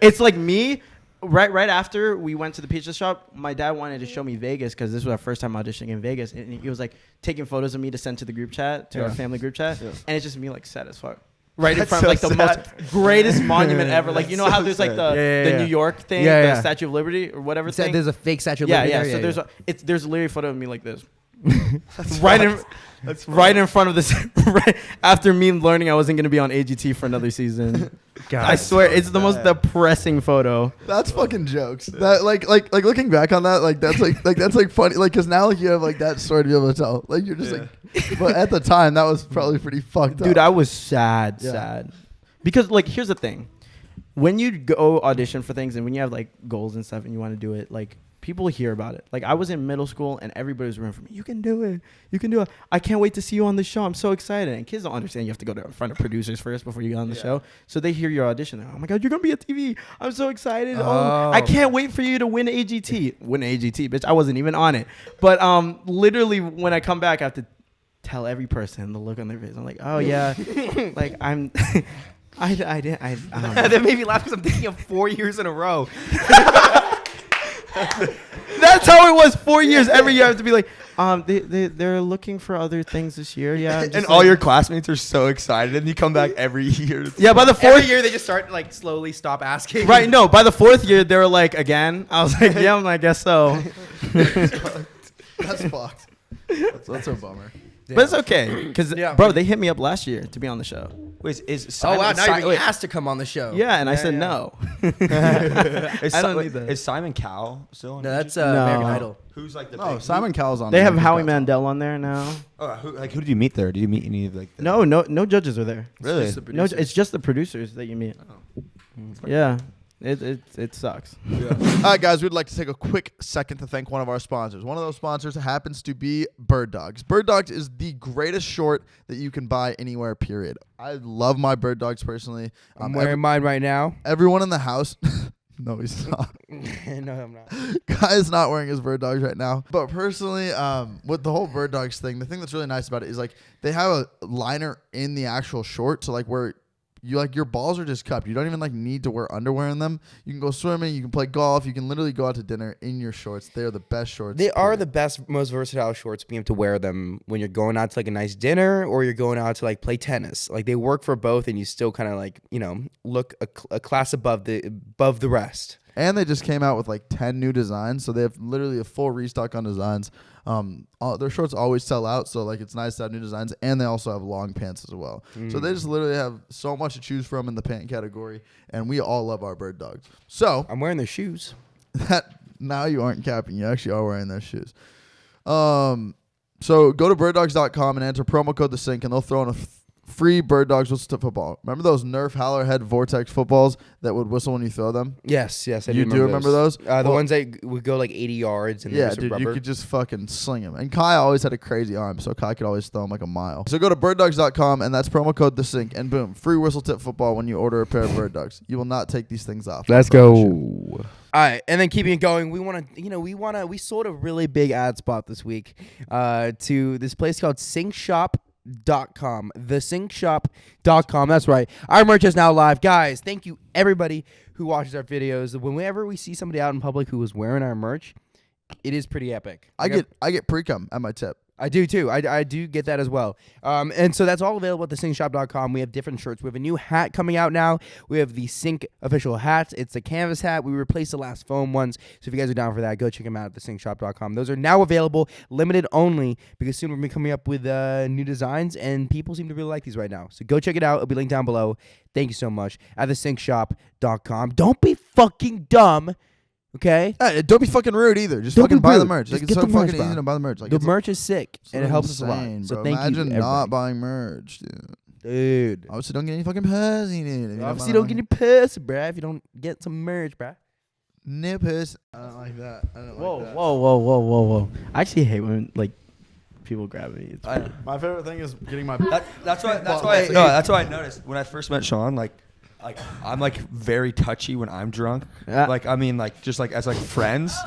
It's like me. Right after we went to the pizza shop, my dad wanted to show me Vegas because this was our first time auditioning in Vegas, and he was like taking photos of me to send to the group chat, to our family group chat, and it's just me like sad as fuck. right in front of like the most greatest monument ever. Like, you know how there's like the New York thing, the Statue of Liberty or whatever thing. There's a fake Statue of Liberty. Yeah. So there's literally a photo of me like this. right in front of this. Right after me learning I wasn't gonna be on AGT for another season. God, I swear it's the most depressing photo. That's fucking jokes. That like looking back on that, like that's like funny, like because now like you have like that story to be able to tell. Like you're just like, but at the time that was probably pretty fucked up. Dude, I was sad because like here's the thing, when you go audition for things and when you have like goals and stuff and you want to do it, like people hear about it. Like I was in middle school and everybody was rooting for me. You can do it. I can't wait to see you on the show. I'm so excited. And kids don't understand you have to go to in front of producers first before you get on the show. So they hear your audition. They're, oh my God, you're going to be on TV. I'm so excited. Oh, I can't wait for you to win AGT. Win AGT, bitch. I wasn't even on it. But literally when I come back, I have to tell every person the look on their face. I'm like, oh yeah. Like I'm... I didn't. That made me laugh because I'm thinking of 4 years in a row. That's how it was 4 years. Every year I have to be like, they're looking for other things this year. Yeah. And all your classmates are so excited and you come back every year. Yeah, by the fourth year they just start like slowly stop asking. Right, no, by the fourth year they were like, again. I was like, yeah, I guess so. That's fucked. That's a bummer. Yeah. But it's okay, because bro, they hit me up last year to be on the show. Wait, is Simon, now you're being asked to come on the show. Yeah, and I said no. I don't need that. Is Simon Cowell still on? No, that's American Idol. Who's like the? No, Simon Cowell's on. They have Howie Mandel on there now. Oh, who did you meet there? Did you meet any of like? No judges are there. Really? It's just the producers that you meet. Oh. Yeah. It sucks. Yeah. All right, guys, we'd like to take a quick second to thank one of our sponsors. One of those sponsors happens to be Bird Dogs. Bird Dogs is the greatest short that you can buy anywhere, period. I love my Bird Dogs personally. I'm wearing mine right now. Everyone in the house... No, he's not. No, I'm not. Guy's not wearing his Bird Dogs right now. But personally, with the whole Bird Dogs thing, the thing that's really nice about it is like they have a liner in the actual short, so like where... You like your balls are just cupped. You don't even like need to wear underwear in them. You can go swimming. You can play golf. You can literally go out to dinner in your shorts. They are the best shorts. They are the best, most versatile shorts. Being able to wear them when you're going out to like a nice dinner or you're going out to like play tennis. Like they work for both, and you still kind of like look a class above the rest. And they just came out with like 10 new designs, so they have literally a full restock on designs. Their shorts always sell out, so like it's nice to have new designs, and they also have long pants as well. So they just literally have so much to choose from in the pant category, and we all love our Bird Dogs. So I'm wearing their shoes. That now you aren't capping, you actually are wearing their shoes. So go to birddogs.com and enter promo code TheSync, and they'll throw in a free Bird Dogs whistle tip football. Remember those Nerf Hallerhead Vortex footballs that would whistle when you throw them? Yes. I do remember those? The ones that would go like 80 yards. And yeah, dude, you could just fucking sling them. And Kai always had a crazy arm, so Kai could always throw them like a mile. So go to birddogs.com, and that's promo code TheSync, and boom, free whistle tip football when you order a pair of Bird Dogs. You will not take these things off. Let's go. All right, and then keeping it going, we sold a really big ad spot this week to this place called SyncShop.com. TheSyncShop.com. That's right. Our merch is now live. Guys, thank you everybody who watches our videos. Whenever we see somebody out in public who is wearing our merch, it is pretty epic. I get pre-cum at my tip. I do too. I do get that as well. And so that's all available at thesyncshop.com. We have different shirts. We have a new hat coming out now. We have the Sync official hats. It's a canvas hat. We replaced the last foam ones. So if you guys are down for that, go check them out at thesyncshop.com. Those are now available, limited only, because soon we're going to be coming up with new designs, and people seem to really like these right now. So go check it out. It'll be linked down below. Thank you so much. At thesyncshop.com. Don't be fucking dumb. Okay? Don't be fucking rude either. Just fucking buy the merch. Like, it's so fucking easy to buy the merch. Like, the merch is sick, and it helps us a lot. So thank you. Imagine not buying merch, dude. Obviously, don't get any fucking pussy, dude. Obviously, don't get any pussy, bruh, if you don't get some merch, bruh. No pussy. I don't like that. Whoa. I actually hate when, like, people grab me. My favorite thing is getting my... That's why I noticed when I first met Sean, like I'm like very touchy when I'm drunk. Yeah. Like I mean like just like as like friends.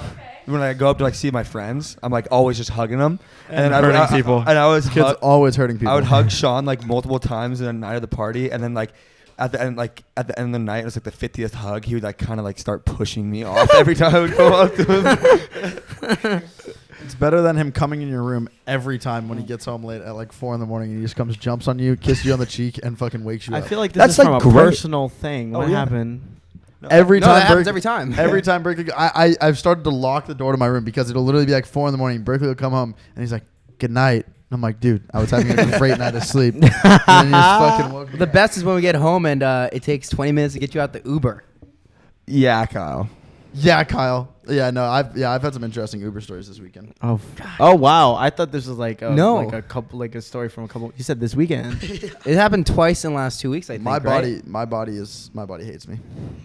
When I go up to like see my friends, I'm like always just hugging them and hurting people. And I was kids always hurting people. I would hug Sean like multiple times in the night of the party, and then like at the end of the night, it was like the 50th hug. He would like kind of like start pushing me off every time I would go up to him. It's better than him coming in your room every time when he gets home late at like 4 a.m. and he just comes, jumps on you, kisses you on the cheek, and fucking wakes you up. I feel like this That's is from like a great. personal thing. What happened? Every No, time that happens Berkley- every time. Every time Berkley, I've started to lock the door to my room because it'll literally be like 4 a.m. Berkley will come home and he's like, "Good night." And I'm like, "Dude, I was having a great night of sleep." And then he just fucking woke me The up. best is when we get home and it takes 20 minutes to get you out the Uber. Yeah, Kyle. Yeah, Kyle. Yeah, no, I've had some interesting Uber stories this weekend. Oh wow! I thought this was like a story from a couple. You said this weekend. It happened twice in the last 2 weeks, I think. My right? body hates me.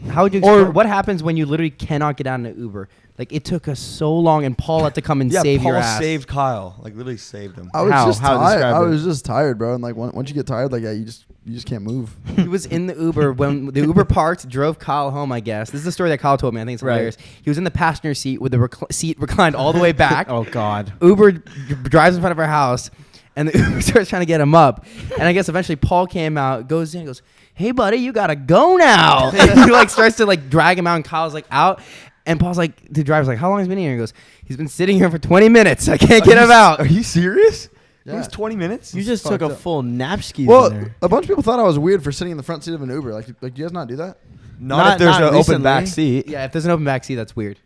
How would you explain, what happens when you literally cannot get out in an Uber? Like, it took us so long, and Paul had to come and save Paul your ass. saved Kyle. Like, literally saved him. I was How? just How? tired. Describe I it. was just tired, bro. And like once you get tired like that, you just can't move. He was in the Uber when the Uber parked, drove Kyle home, I guess. This is the story that Kyle told me. I think it's hilarious. He was in the passenger seat with the seat reclined all the way back. Oh God! Uber drives in front of our house, and the Uber starts trying to get him up. And I guess eventually Paul came out, goes in, and goes, "Hey, buddy, you gotta go now." And he like starts to like drag him out, and Kyle's like out. And Paul's like, the driver's like, "How long has he been here?" He goes, "He's been sitting here for 20 minutes. I can't get him out." Are you serious? Yeah. It was 20 minutes? You just took a full nap ski Well, there. a bunch of people thought I was weird for sitting in the front seat of an Uber. Like, do you guys not do that? Not if there's not an open recently. back seat. Yeah, if there's an open back seat, that's weird.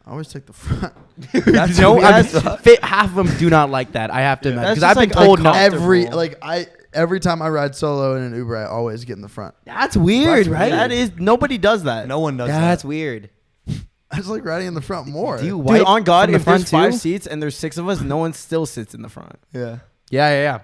I always take the front. That's No, weird. half of them do not like that. I have to imagine That's because I've just been like told no. uncomfortable. Every time I ride solo in an Uber, I always get in the front. That's weird, right? That is nobody does that. No one does That's that. weird. I just like riding in the front more. Do you Dude, wipe on God, from the if there's front too? 5 seats and there's 6 of us, no one still sits in the front. Yeah. Yeah.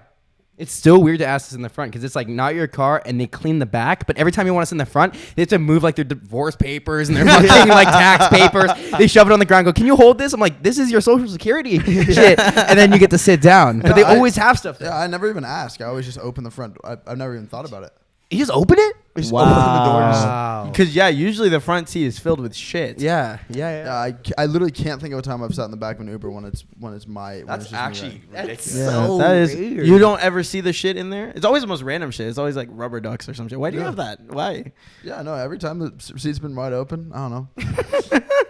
It's still weird to ask us in the front because it's like not your car and they clean the back. But every time you want us in the front, they have to move like their divorce papers and their fucking like tax papers. They shove it on the ground and go, "Can you hold this?" I'm like, "This is your social security shit." And then you get to sit down. But they always have stuff there. Yeah, I never even ask. I always just open the front. I've never even thought about it. You just open it? Just open the door. Wow. Because usually the front seat is filled with shit. Yeah. Yeah, I literally can't think of a time I've sat in the back of an Uber when it's my. That's just me actually riding. ridiculous. Yeah, So that is. weird. You don't ever see the shit in there. It's always the most random shit. It's always like rubber ducks or some shit. Why do you Yeah. have that? Why? Yeah, no. Every time the seat's been wide open, I don't know.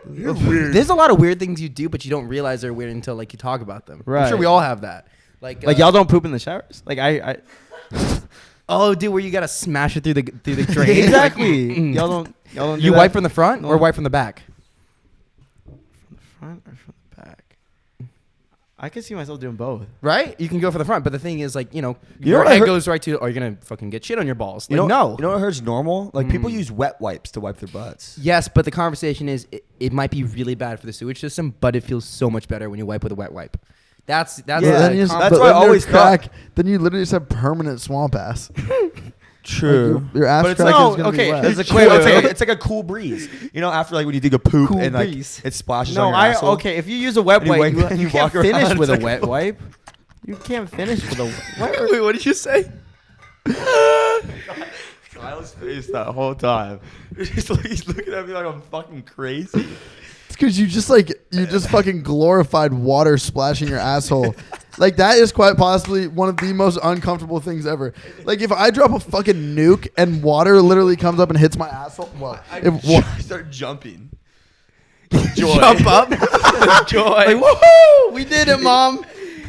There's a lot of weird things you do, but you don't realize they're weird until like you talk about them. I'm Right. sure we all have that. Like Y'all don't poop in the showers? Like I oh, dude, where you gotta smash it through the drain. exactly. Like, Y'all don't. Do You that? wipe from the front or No. wipe from the back? From the front or from the back? I can see myself doing both. Right? You can go for the front, but the thing is, like, you know You your know what I head heard- goes right to. Are you gonna fucking get shit on your balls? You Like, know, no. You know what I heard's normal? Like, people Mm. use wet wipes to wipe their butts. Yes, but the conversation is it might be really bad for the sewage system, but it feels so much better when you wipe with a wet wipe. That's Yeah, But then the you just, com- that's but why I then your always crack. Then you literally just have permanent swamp ass. True. Your ass But it's crack like- is gonna okay, be wet. there's a Wait, Wait. it's like a cool breeze. You know, after like when you dig a poop Cool and like breeze. it splashes No, on your asshole. okay. If you use a wet And you wipe, wipe- and you you can't walk finish around, with a it's like- wet wipe. You can't finish with a wet wipe. Wait, what did you say? Kyle's face that whole time. He's looking at me like I'm fucking crazy. It's because you just fucking glorified water splashing your asshole. Like, that is quite possibly one of the most uncomfortable things ever. Like, if I drop a fucking nuke and water literally comes up and hits my asshole, well, I start jumping. Joy. Jump up. Joy. Like, woohoo! We did it, Mom.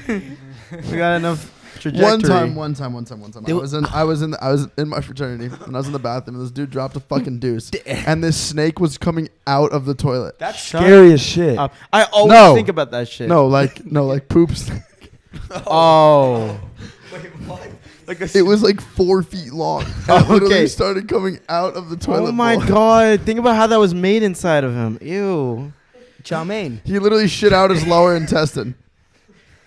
We got enough trajectory. One time. I was in my fraternity and I was in the bathroom and this dude dropped a fucking deuce and this snake was coming out of the toilet. That's Shut scary as shit. I always No. think about that shit. No, like poops. Oh. Wait, what? Like a It was like 4 feet long. And it literally started coming out of the toilet. Oh my bowl. God. Think about how that was made inside of him. Ew. Chow mein. He literally shit out his lower intestine.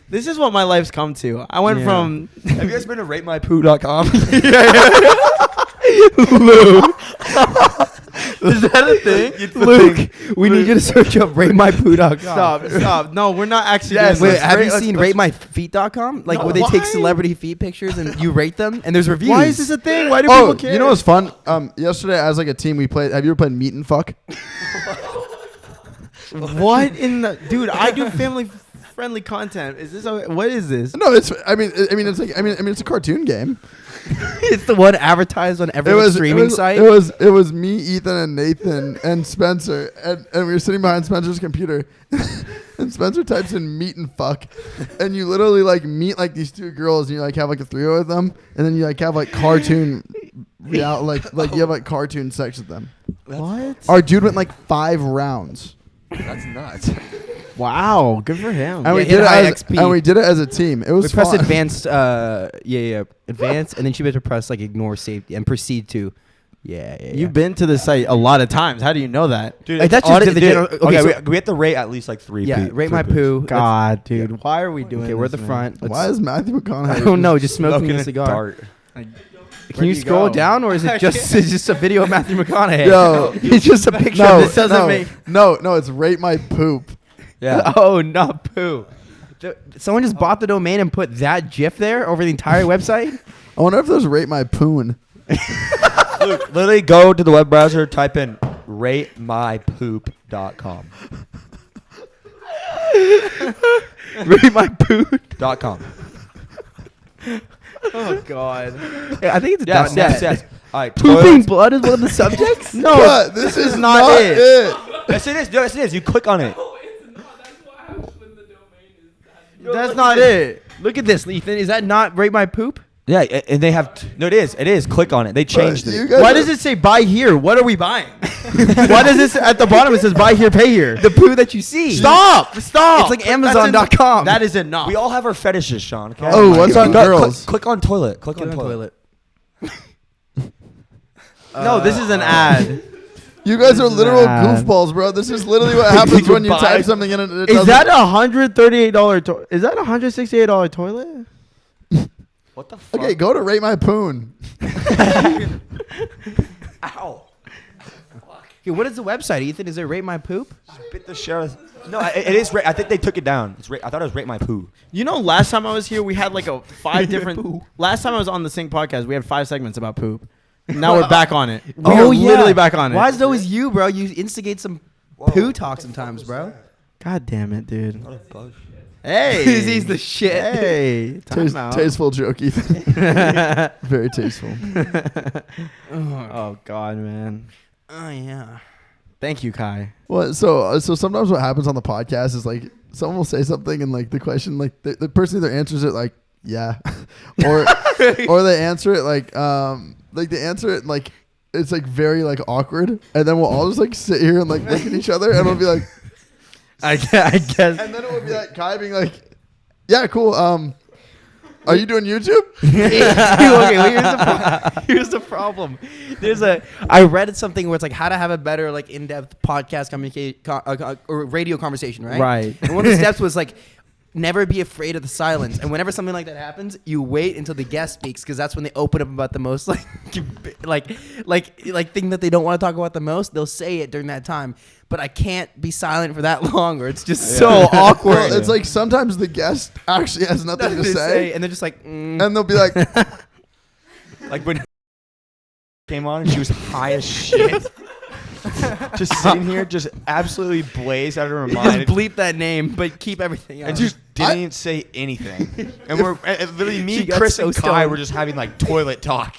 This is what my life's come to. I went Yeah. from Have you guys been to ratemypoo.com? Is that a thing? Luke, we need you to search up ratemypoo.com. Stop. No, we're not actually Yes, doing Wait, this. have you let's- seen let's- ratemyfeet.com? Like, No, where they take why? celebrity feet pictures and you rate them, and there's reviews. Why is this a thing? Why do Oh, people care? you know what's fun? Yesterday as like a team we played. Have you ever played Meet and Fuck? What in the dude? I do family friendly content. Is this what is this? No, it's. I mean, it's a cartoon game. It's the one advertised on every streaming site. It was me, Ethan, and Nathan, and Spencer, and we were sitting behind Spencer's computer, and Spencer types in meet and fuck, and you literally like meet like these two girls, and you like have like a 3-0 with them, and then you like have like cartoon, you have like cartoon sex with them. What? Our dude went like 5 rounds. That's nuts. Wow, good for him. And we did it as a team. It was we pressed fun. advanced, advanced, and then she had to press like ignore safety and proceed to, You've been to the site a lot of times. How do you know that? Dude, like, that's just the general. Okay, so we have to rate at least like 3. Yeah, rate my poo. God, dude, why are we doing? Okay, we're at the front. Why is Matthew McConaughey? I don't know, just smoking a cigar. Can you scroll down, or is it just a video of Matthew McConaughey? Yo, it's just a picture. No, This doesn't make. No, it's rate my poop. Yeah. Oh, not poo. Someone just bought the domain and put that GIF there over the entire website. I wonder if there's rate my poon. Luke, literally go to the web browser, type in ratemypoop.com. Ratemypoop.com. Oh God. Yeah, I think it's yes. All right, pooping blood is one of the subjects. No, But this is not it. Yes, it is. Yes, it is. You click on it. That's not it. Look at this, Ethan. Is that not rate my poop? Yeah, and they have. No, it is. It is. Click on it. They changed it. Why does it say buy here? What are we buying? Why does this at the bottom? It says buy here, pay here. The poo that you see. Stop! It's like Amazon.com. That is enough. We all have our fetishes, Sean. Okay? Oh, what's on girls? Click on toilet. Click on toilet. No, this is an ad. You guys are literal ad. goofballs, bro. This is literally what happens when you type something in. And it Is that $138? Is that $168 toilet? What the fuck? Okay, go to rate my poon. Ow. Okay, what is the website, Ethan? Is it rate my poop? Bit the sheriff. No, it is. I think they took it down. I thought it was rate my poo. You know, last time I was here, we had like 5 different. Last time I was on the TheSync podcast, we had 5 segments about poop. Now we're back on it. We're literally back on it. Why is it always you, bro? You instigate some poo talk sometimes, bro. God damn it, dude. What a bug. Hey, he's the shit. Hey, Tasteful joke, Ethan. Very tasteful. Oh God, man. Oh yeah. Thank you, Kai. Well, so sometimes what happens on the podcast is like someone will say something and like the question, like the person either answers it like yeah, or they answer it like they answer it like it's like very like awkward, and then we'll all just like sit here and like look at each other, and we'll be like, I guess. And then it would be like Kai being like, yeah, cool. Are you doing YouTube? Okay, well, here's the problem. I read something where it's like how to have a better like in-depth podcast or radio conversation, right? Right. And one of the steps was like never be afraid of the silence. And whenever something like that happens, you wait until the guest speaks because that's when they open up about the most like thing that they don't want to talk about the most. They'll say it during that time. But I can't be silent for that long, or it's just so awkward. Well, it's like sometimes the guest actually has nothing to say, and they're just like, and they'll be like, like when came on and she was high as shit, just sitting here, just absolutely blazed out of her mind. Bleep that name, but keep everything else. And just didn't say anything. And we're literally me, Chris, and Kai were just having like toilet talk,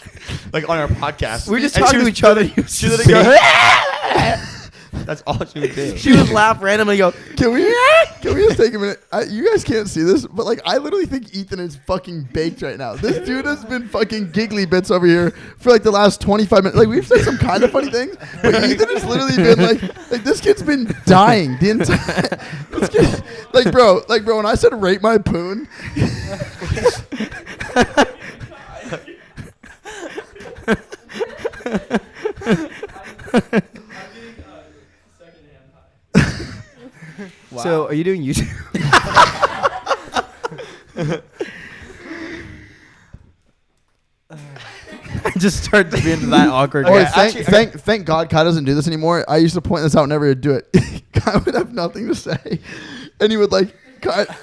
like on our podcast. We're just talking to each other. She literally goes. That's all she would do. She would laugh randomly and go, Can we just take a minute? You guys can't see this, but like I literally think Ethan is fucking baked right now. This dude has been fucking giggly bits over here for like the last 25 minutes. Like we've said some kind of funny things, but Ethan has literally been like this kid's been dying the entire like bro, when I said rate my poon. Wow. So, are you doing YouTube? I just started to be into that awkward. Thank God Kai doesn't do this anymore. I used to point this out whenever he'd do it. Kai would have nothing to say, and he would like.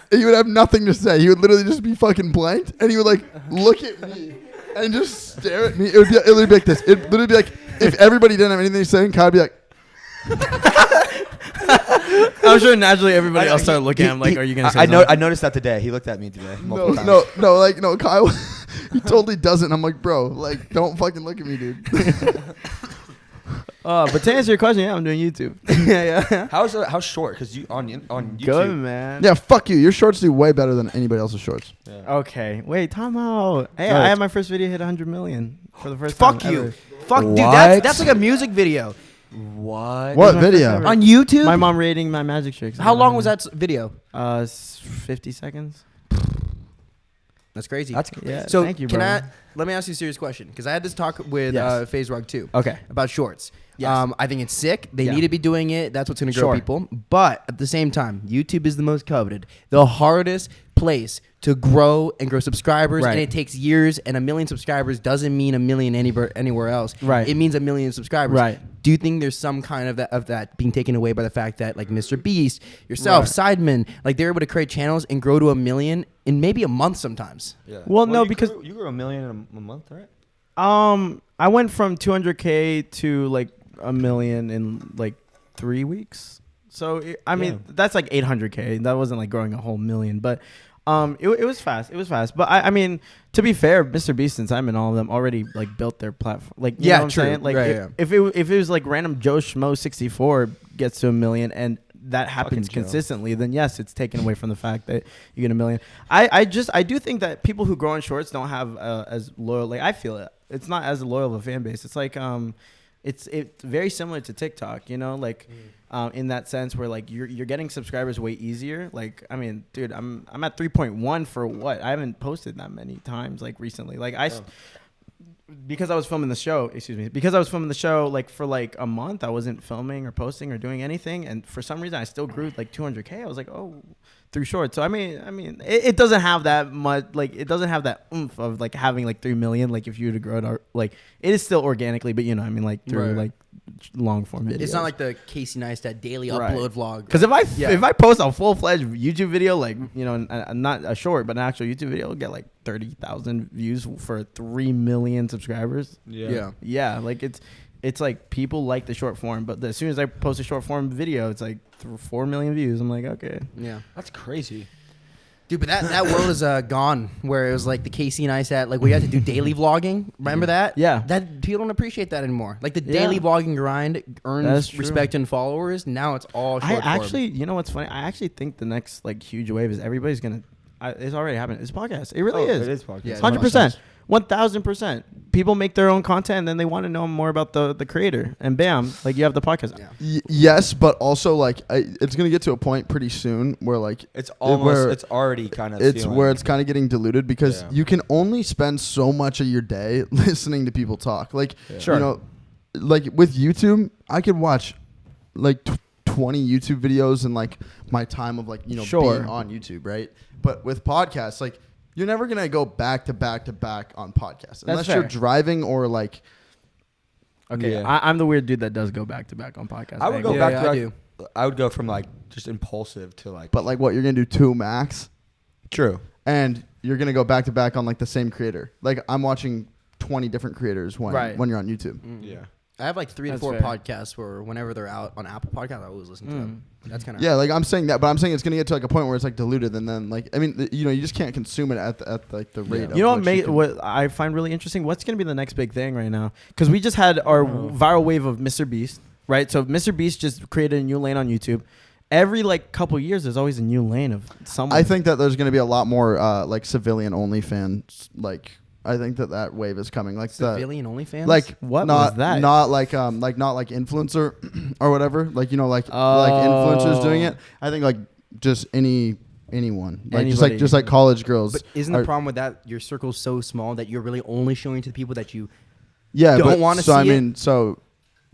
He would have nothing to say. He would literally just be fucking blanked, and he would like look at me and just stare at me. It would be like this. It would literally be like if everybody didn't have anything to say, and Kai would be like. I'm sure naturally everybody else started looking at him like, are you going to say something? I noticed that today. He looked at me today. No, Kyle, he totally doesn't. I'm like, bro, like, don't fucking look at me, dude. But to answer your question, yeah, I'm doing YouTube. yeah. How's short? Because you on YouTube. Good, man. Yeah, fuck you. Your shorts do way better than anybody else's shorts. Yeah. Okay. Wait, time out. Hey, All right. I had my first video hit 100 million for the first time. Fuck you. Ever. Fuck, dude. What? That's like a music video What? What my first video? ever. on YouTube. My mom rating my magic tricks. How long was that video? 50 seconds. That's crazy. That's crazy. Yeah. So thank you, bro. let me ask you a serious question, because I had this talk with Yes. Faze Rug too Okay. about shorts. Yes. I think it's sick. They Yeah. need to be doing it. That's what's going to grow Sure. people. But at the same time, YouTube is the most coveted, the hardest place to grow and grow subscribers. Right. And it takes years. And 1 million subscribers doesn't mean 1 million anywhere else. Right. It means 1 million subscribers. Right. Do you think there's some kind of that being taken away by the fact that like Mr. Beast, yourself, Sidemen, like they're able to create channels and grow to 1 million in maybe a month sometimes? Yeah. Well, no, because you grew 1 million in a month, right? I went from 200K to like 1 million in like 3 weeks. So I mean, that's like 800K. That wasn't like growing a whole million, but it was fast. It was fast. But I mean, to be fair, Mr. Beast and Simon, all of them already like built their platform. Like, you know what I'm true. saying? Like, Right, if it was like random Joe Schmo 64 gets to 1 million and that happens Fucking Joe. consistently, then yes, it's taken away from the fact that you get 1 million. I do think that people who grow in shorts don't have as loyal. Like, I feel it's not as loyal of a fan base. It's like it's very similar to TikTok, you know, like in that sense where like you're getting subscribers way easier. Like, I mean, dude, I'm at 3.1 for what? I haven't posted that many times like recently. Like because I was filming the show, like for like a month, I wasn't filming or posting or doing anything, and for some reason I still grew like 200K. I was like, oh, through shorts. So I mean, it doesn't have that much, like it doesn't have that oomph of like having like 3 million. Like if you were to grow it, like it is still organically, but you know, I mean, like through like long form videos. It's not like the Casey Neistat daily Right. upload vlog. Because if I post a full-fledged YouTube video, like, you know, not a short but an actual YouTube video, it'll get like 30,000 views for 3 million subscribers. Yeah, like it's like people like the short form, but as soon as I post a short form video, it's like 4 million views. I'm like, okay. Yeah. That's crazy. Dude, but that world is gone, where it was like the Casey Neistat, like we had to do daily vlogging. Remember that? Yeah. That people don't appreciate that anymore. Like the Yeah. daily vlogging grind That's earns true. respect and followers. Now it's all short form. You know what's funny? I actually think the next like huge wave is everybody's gonna. It's already happening. It's podcast. It really is. It is podcast. Yeah, 100%. 1,000%. People make their own content and then they want to know more about the creator. And bam, like you have the podcast. Yeah. Yes, but also like it's gonna get to a point pretty soon where like It's almost. It's already kind of. it's where it's kind of getting diluted because Yeah. you can only spend so much of your day listening to people talk. Like, Sure. you know, like with YouTube, I could watch like 20 YouTube videos in like my time of like, you know, Sure. being on YouTube, right? But with podcasts, like you're never going to go back to back to back on podcasts unless you're fair. driving or like. Okay, Yeah. I'm the weird dude that does go back to back on podcasts. I would go Yeah, back yeah, to. I Like, I would go from like just impulsive to like. But like what, you're going to do 2 max True. and you're going to go back to back on like the same creator. Like I'm watching 20 different creators when you're on YouTube. Yeah. I have like 3 to That's 4 fair. podcasts where whenever they're out on Apple Podcasts, I always listen to them. That's kind of Yeah, like I'm saying that, but I'm saying it's gonna get to like a point where it's like diluted, and then like I mean, you know, you just can't consume it at like the rate. of You know which can- what I find really interesting? What's going to be the next big thing right now? Because we just had our viral wave of Mr. Beast, right? So Mr. Beast just created a new lane on YouTube. Every like couple years, there's always a new lane of someone. I think that there's gonna be a lot more like civilian OnlyFans. Like I think that wave is coming. Like civilian OnlyFans. like What not was that? not like influencer or whatever. Like you know like influencers doing it. I think like just anyone like Anybody. just like college girls. But isn't the problem with that your circle's so small that you're really only showing to the people that you Yeah, don't but wanna so I see it? mean, so,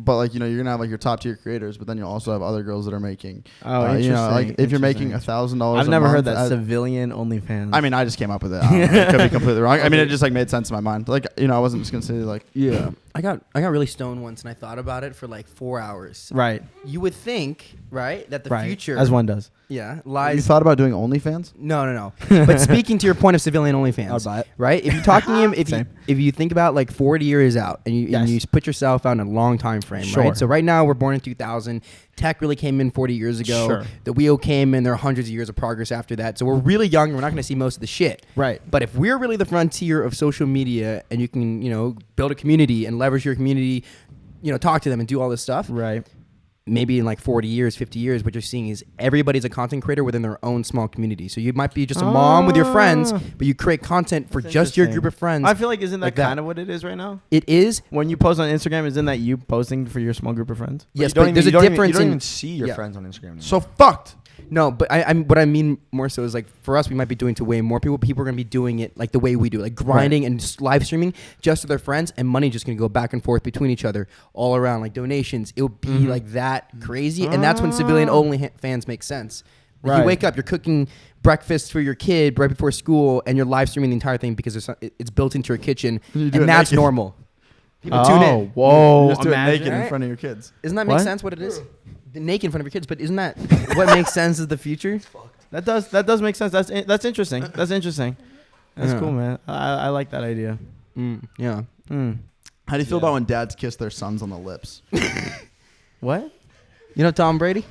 but like you know, you're gonna have like your top tier creators, but then you'll also have other girls that are making. Oh, you know, like interesting, if you're making interesting. $1,000, I've never heard that civilian OnlyFans. I mean, I just came up with it. I don't know. It could be completely wrong. I mean, it just like made sense in my mind. Like you know, I wasn't just gonna say like Yeah. I got really stoned once and I thought about it for like 4 hours. right, You would think, right, that the right, future as one does. yeah, You lies thought about doing OnlyFans? No. But speaking to your point of civilian OnlyFans, I'd buy it. right? If you're talking him, Same. if you think about like 40 years out and you Yes. put yourself out in a long time frame, Sure. right? So right now we're born in 2000. Tech really came in 40 years ago. Sure. The wheel came in. There are hundreds of years of progress after that. So we're really young. And we're not going to see most of the shit. Right. But if we're really the frontier of social media, and you can, build a community and leverage your community, talk to them and do all this stuff. Right. Maybe in like 40 years, 50 years, what you're seeing is everybody's a content creator within their own small community. So you might be just a mom with your friends, but you create content for just your group of friends. I feel like isn't that like that. kind of what it is right now? It is. When you post on Instagram, isn't that you posting for your small group of friends? Yes, but there's a difference. You don't in even see your friends on Instagram anymore. So fucked. No, but what I mean more so is like for us, we might be doing to way more people. People are going to be doing it like the way we do, like grinding and just live streaming just to their friends, and money just going to go back and forth between each other all around, like donations. It'll be like that crazy, and that's when civilian only fans make sense. Like you wake up, you're cooking breakfast for your kid right before school, and you're live streaming the entire thing because it's built into your kitchen, and that's normal. People tune in. Whoa! You just do it naked Right? in front of your kids. Doesn't that make What? sense? What it is? Naked in front of your kids, but isn't that what makes sense is the future? That does make sense. That's interesting. That's interesting. That's Yeah. cool, man. I like that idea. Yeah. How do you feel about when dads kiss their sons on the lips? What? You know Tom Brady?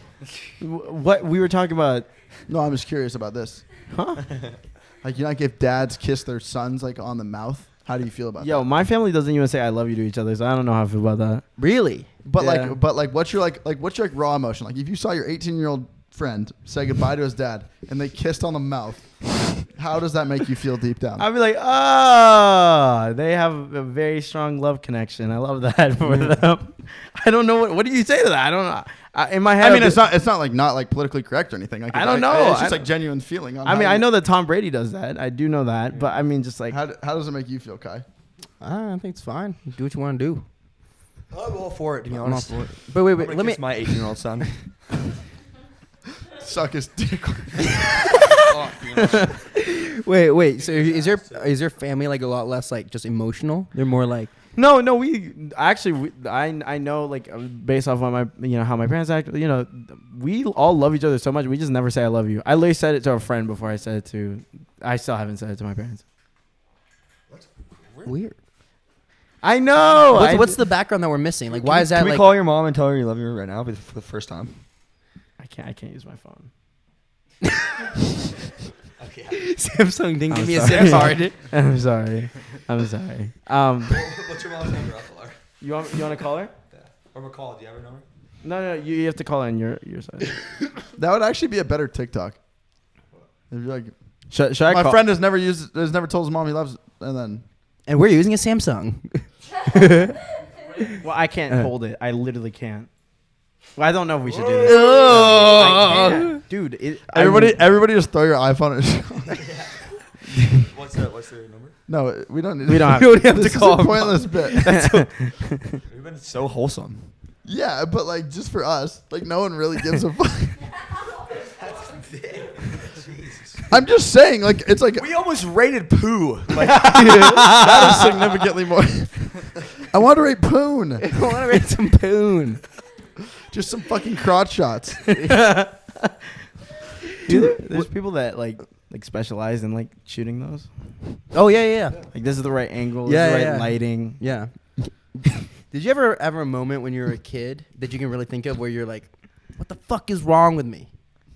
What we were talking about? No, I'm just curious about this. Huh? Like, if dads kiss their sons like on the mouth, how do you feel about Yo, that? my family doesn't even say I love you to each other, so I don't know how I feel about that. Really? But Yeah. what's your what's your raw emotion? Like, if you saw your 18-year-old friend say goodbye to his dad and they kissed on the mouth, how does that make you feel deep down? I'd be like, they have a very strong love connection. I love that for them. I don't know what do you say to that? I don't know. In my head, I mean, it's not like politically correct or anything. Like, I don't know. It's just like genuine feeling. I know that Tom Brady does that. I do know that, but I mean, just like How does it make you feel, Kai? I think it's fine. Do what you want to do. I'm all for it, to be I'm honest. all for it. But wait, I'm gonna let me. kiss my 18-year-old son. Suck his dick. Wait. So is your family like a lot less like just emotional? They're more like. No, I know like based off on my how my parents act. We all love each other so much. We just never say I love you. I literally said it to a friend before I said it to. I still haven't said it to my parents. Weird. I know. What's the background that we're missing? Like, why is that? Can we like, call your mom and tell her you love her right now for the first time? I can't use my phone. Okay. Samsung didn't I'm give me a sorry. SIM card. I'm sorry. What's What's your mom's number? I'll call her. You want to call her? Yeah. Or McCall, do you have her number? No. You have to call her on your side. That would actually be a better TikTok. If you're like, Should I my call? friend has never told his mom he loves, and then And we're using a Samsung. Well, I can't hold it. I literally can't. Well, I don't know if we should do this. Oh. I can't. Dude. everybody just throw your iPhone at What's their number? No, we don't. We don't have. You don't have This to is call a him. pointless bit. You've been so wholesome. Yeah, but like just for us, like no one really gives a fuck. I'm just saying, like it's like We almost rated poo. Like, that is significantly more. I want to rate poon. I want to rate some poon. Just some fucking crotch shots. Dude, there's people that like specialize in like shooting those. Oh yeah. Like this is the right angle. This Yeah, is the yeah, right yeah. lighting. Yeah. Did you ever have a moment when you were a kid that you can really think of where you're like, what the fuck is wrong with me?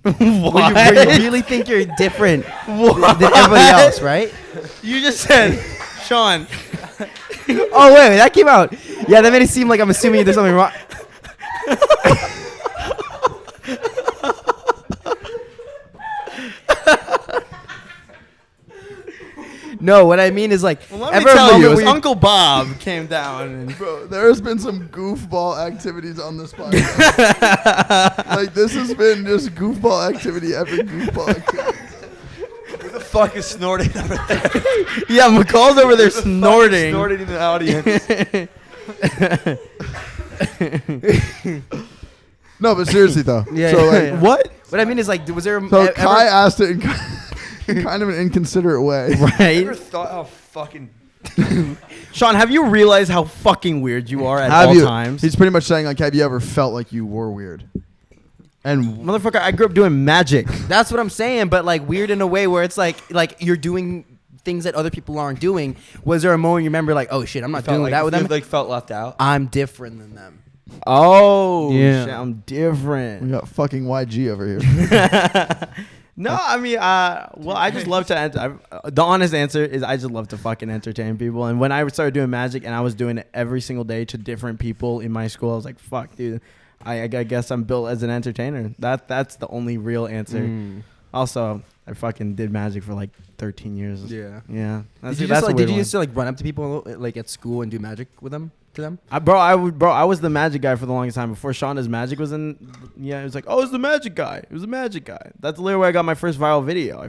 Where you really think you're different than everybody else, right? You just said, Sean. Oh, wait, that came out. Yeah, that made it seem like I'm assuming there's something wrong. No, what I mean is like, Let me tell you, Uncle Bob came down. And Bro, there has been some goofball activities on this podcast. Like this has been just goofball activity after goofball activity. who the fuck is snorting over there? yeah, McCall's over there snorting. Snorting in the audience. No, but seriously though. Yeah, So yeah, like, yeah. What? What I mean is like, was there so ever, Kai asked it in kind of an inconsiderate way. You Right? ever thought how fucking... Sean, have you realized how fucking weird you are at Have all you? times? He's pretty much saying like, have you ever felt like you were weird? And Motherfucker, I grew up doing magic. that's what I'm saying, but like weird in a way where it's like you're doing things that other people aren't doing. Was there a moment you remember like, oh shit, I'm not doing that with them? Like felt left out. I'm different than them. Oh, Yeah. shit, I'm different. We got fucking YG over here. No, I mean, well, I just love to. The honest answer is I just love to fucking entertain people. And when I started doing magic, and I was doing it every single day to different people in my school, I was like, "Fuck, dude, I guess I'm built as an entertainer." That's the only real answer. Also, I fucking did magic for like 13 years. Yeah. Yeah. Did you used to like run up to people like at school and do magic with them? To them? I was the magic guy for the longest time before Seandoesmagic was in. Yeah, it was like, oh, it's the magic guy. It was the magic guy. That's literally where I got my first viral video.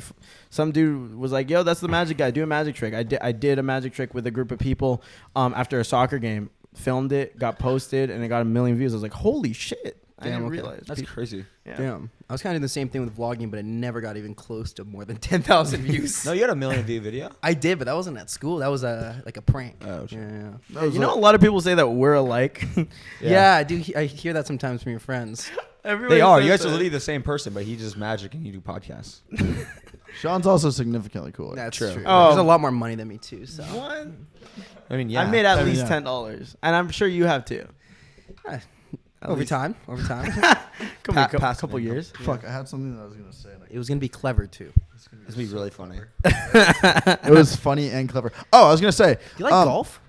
Some dude was like, yo, that's the magic guy. Do a magic trick. I did a magic trick with a group of people after a soccer game. Filmed it, got posted, and it got 1 million views. I was like, holy shit. I didn't realize. That's crazy. Yeah. Damn. I was kind of doing the same thing with vlogging, but it never got even close to more than 10,000 views. No, you had a 1 million view video. I did, but that wasn't at school. That was like a prank. Oh, sure. Yeah. You know, a lot of people say that we're alike. Yeah, I do. I hear that sometimes from your friends. They are. You guys are literally the same person, but he does magic and you do podcasts. Sean's also significantly cooler. That's true. Oh. There's a lot more money than me too. So What? I mean, yeah. I made at least $10, and I'm sure you have too. over time. Couple years. Fuck, I had something that I was gonna say. It was gonna be clever too. It's gonna be really funny. It was funny and clever. Oh, I was gonna say. Do you like golf?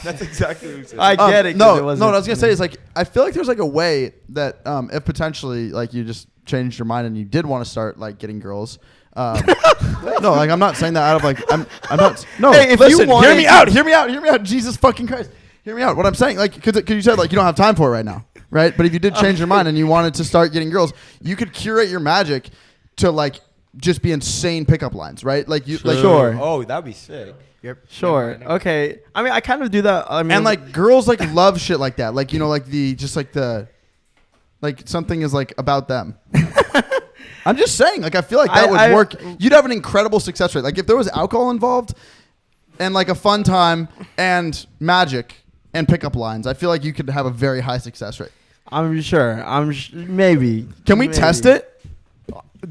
That's exactly what he said. I get it. No, what I was gonna say is like I feel like there's like a way that if potentially like you just changed your mind and you did want to start like getting girls. No, like I'm not saying that out of like I'm not. No, hey, if listen, you hear me out. Jesus fucking Christ, hear me out. What I'm saying, like, because you said like you don't have time for it right now, right? But if you did change your mind and you wanted to start getting girls, you could curate your magic to like just be insane pickup lines, right? Like you, like Sure. Oh, that'd be sick. Yep. Sure. Okay. I mean, I kind of do that. I mean, and like girls like love shit like that, like you know, like the just like the like something is like about them. I'm just saying, like I feel like that would work. You'd have an incredible success rate. Like if there was alcohol involved, and like a fun time and magic and pickup lines, I feel like you could have a very high success rate. I'm sure. Maybe. Can we test it?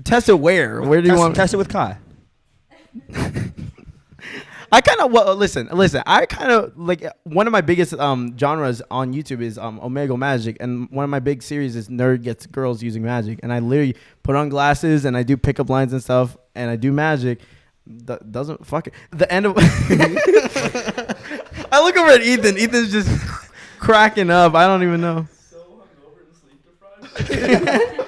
Test it where? Where do you want? Test it with Kai. I kind of listen. I kind of like one of my biggest genres on YouTube is Omega Magic, and one of my big series is Nerd Gets Girls Using Magic. And I literally put on glasses and I do pickup lines and stuff, and I do magic. That doesn't fucking the end of. I look over at Ethan. Ethan's just cracking up. I don't even know. So hungover and sleep deprived.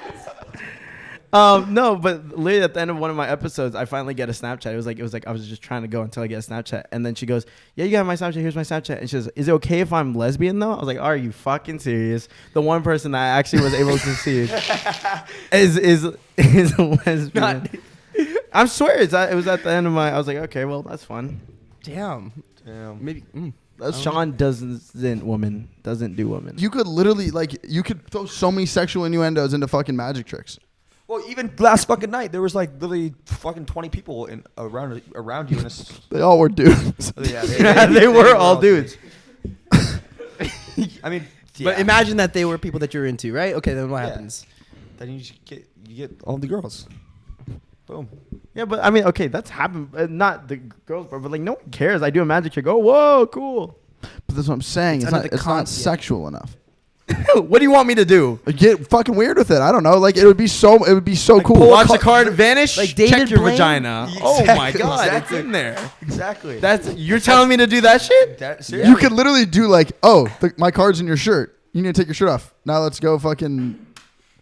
No, but literally at the end of one of my episodes, I finally get a Snapchat. It was like I was just trying to go until I get a Snapchat, and then she goes, "Yeah, you got my Snapchat. Here's my Snapchat." And she says, "Is it okay if I'm lesbian though?" I was like, "Are you fucking serious?" The one person that I actually was able to see is a lesbian. I swear it was at the end of my. I was like, okay, well that's fun. Damn. Maybe. Sean doesn't do women. You could literally you could throw so many sexual innuendos into fucking magic tricks. Well, even last fucking night, there was like literally fucking 20 people around you. They all were dudes. They were all dudes. I mean, But imagine that they were people that you're into, right? Okay, then what happens? Then you get all the girls. Boom. Yeah, but I mean, okay, that's happened. Not the girls, but like no one cares. I do a magic trick. Oh, whoa, cool. But that's what I'm saying. It's not sexual enough. What do you want me to do? Get fucking weird with it. I don't know. Like it would be so cool. Watch the card vanish. Like check David your Blaine? vagina. Oh my god, Exactly. it's in there. Exactly. You're telling me to do that shit? Seriously? You could literally do like, my card's in your shirt. You need to take your shirt off. Now let's go fucking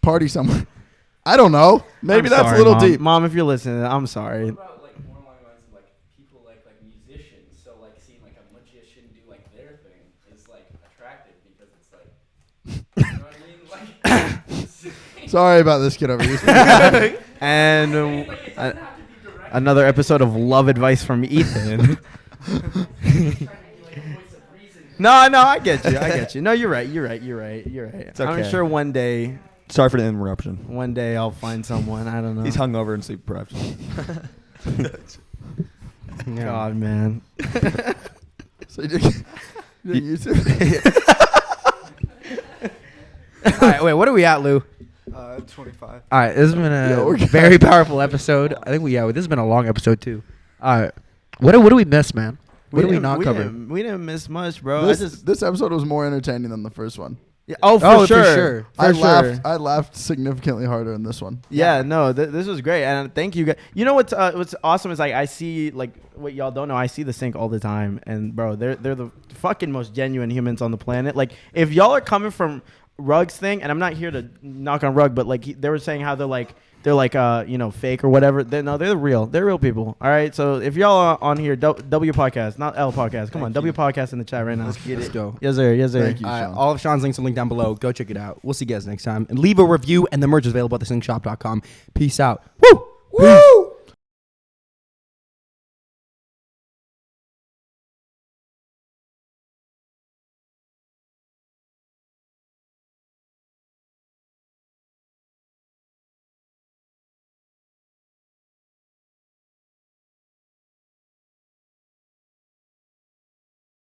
party somewhere. I don't know. Maybe that's a little deep. Mom, if you're listening, I'm sorry. What about like more along the lines of like people like musicians? So like seeing like a magician do like their thing is like attractive because it's like, you know what I mean? Like, Sorry about this kid over here. And another episode of Love Advice from Ethan. No, I get you. No, you're right. It's I'm okay. sure one day Sorry for the interruption. One day I'll find someone. I don't know. He's hungover and sleep deprived. God, man. So you YouTube? All right, wait. What are we at, Lou? 25. All right, this has been a very powerful episode. I think this has been a long episode too. All right, what do we miss, man? What did we not cover? We didn't miss much, bro. This episode was more entertaining than the first one. Yeah, for sure. I laughed significantly harder in this one. Yeah, no, this was great, and thank you guys. You know what's awesome is like I see like what y'all don't know. I see TheSync all the time, and bro, they're the fucking most genuine humans on the planet. Like if y'all are coming from Rug's thing, and I'm not here to knock on Rug, but like they were saying how they're like fake or whatever. They're real. They're real people. All right. So if y'all are on here, W podcast, not L podcast. Come on, W podcast in the chat right now. Let's go. Yes sir. Yes sir. Thank you, Sean. All of Sean's links are linked down below. Go check it out. We'll see you guys next time. And leave a review, and the merch is available at TheSyncShop.com. Peace out. Woo! Woo!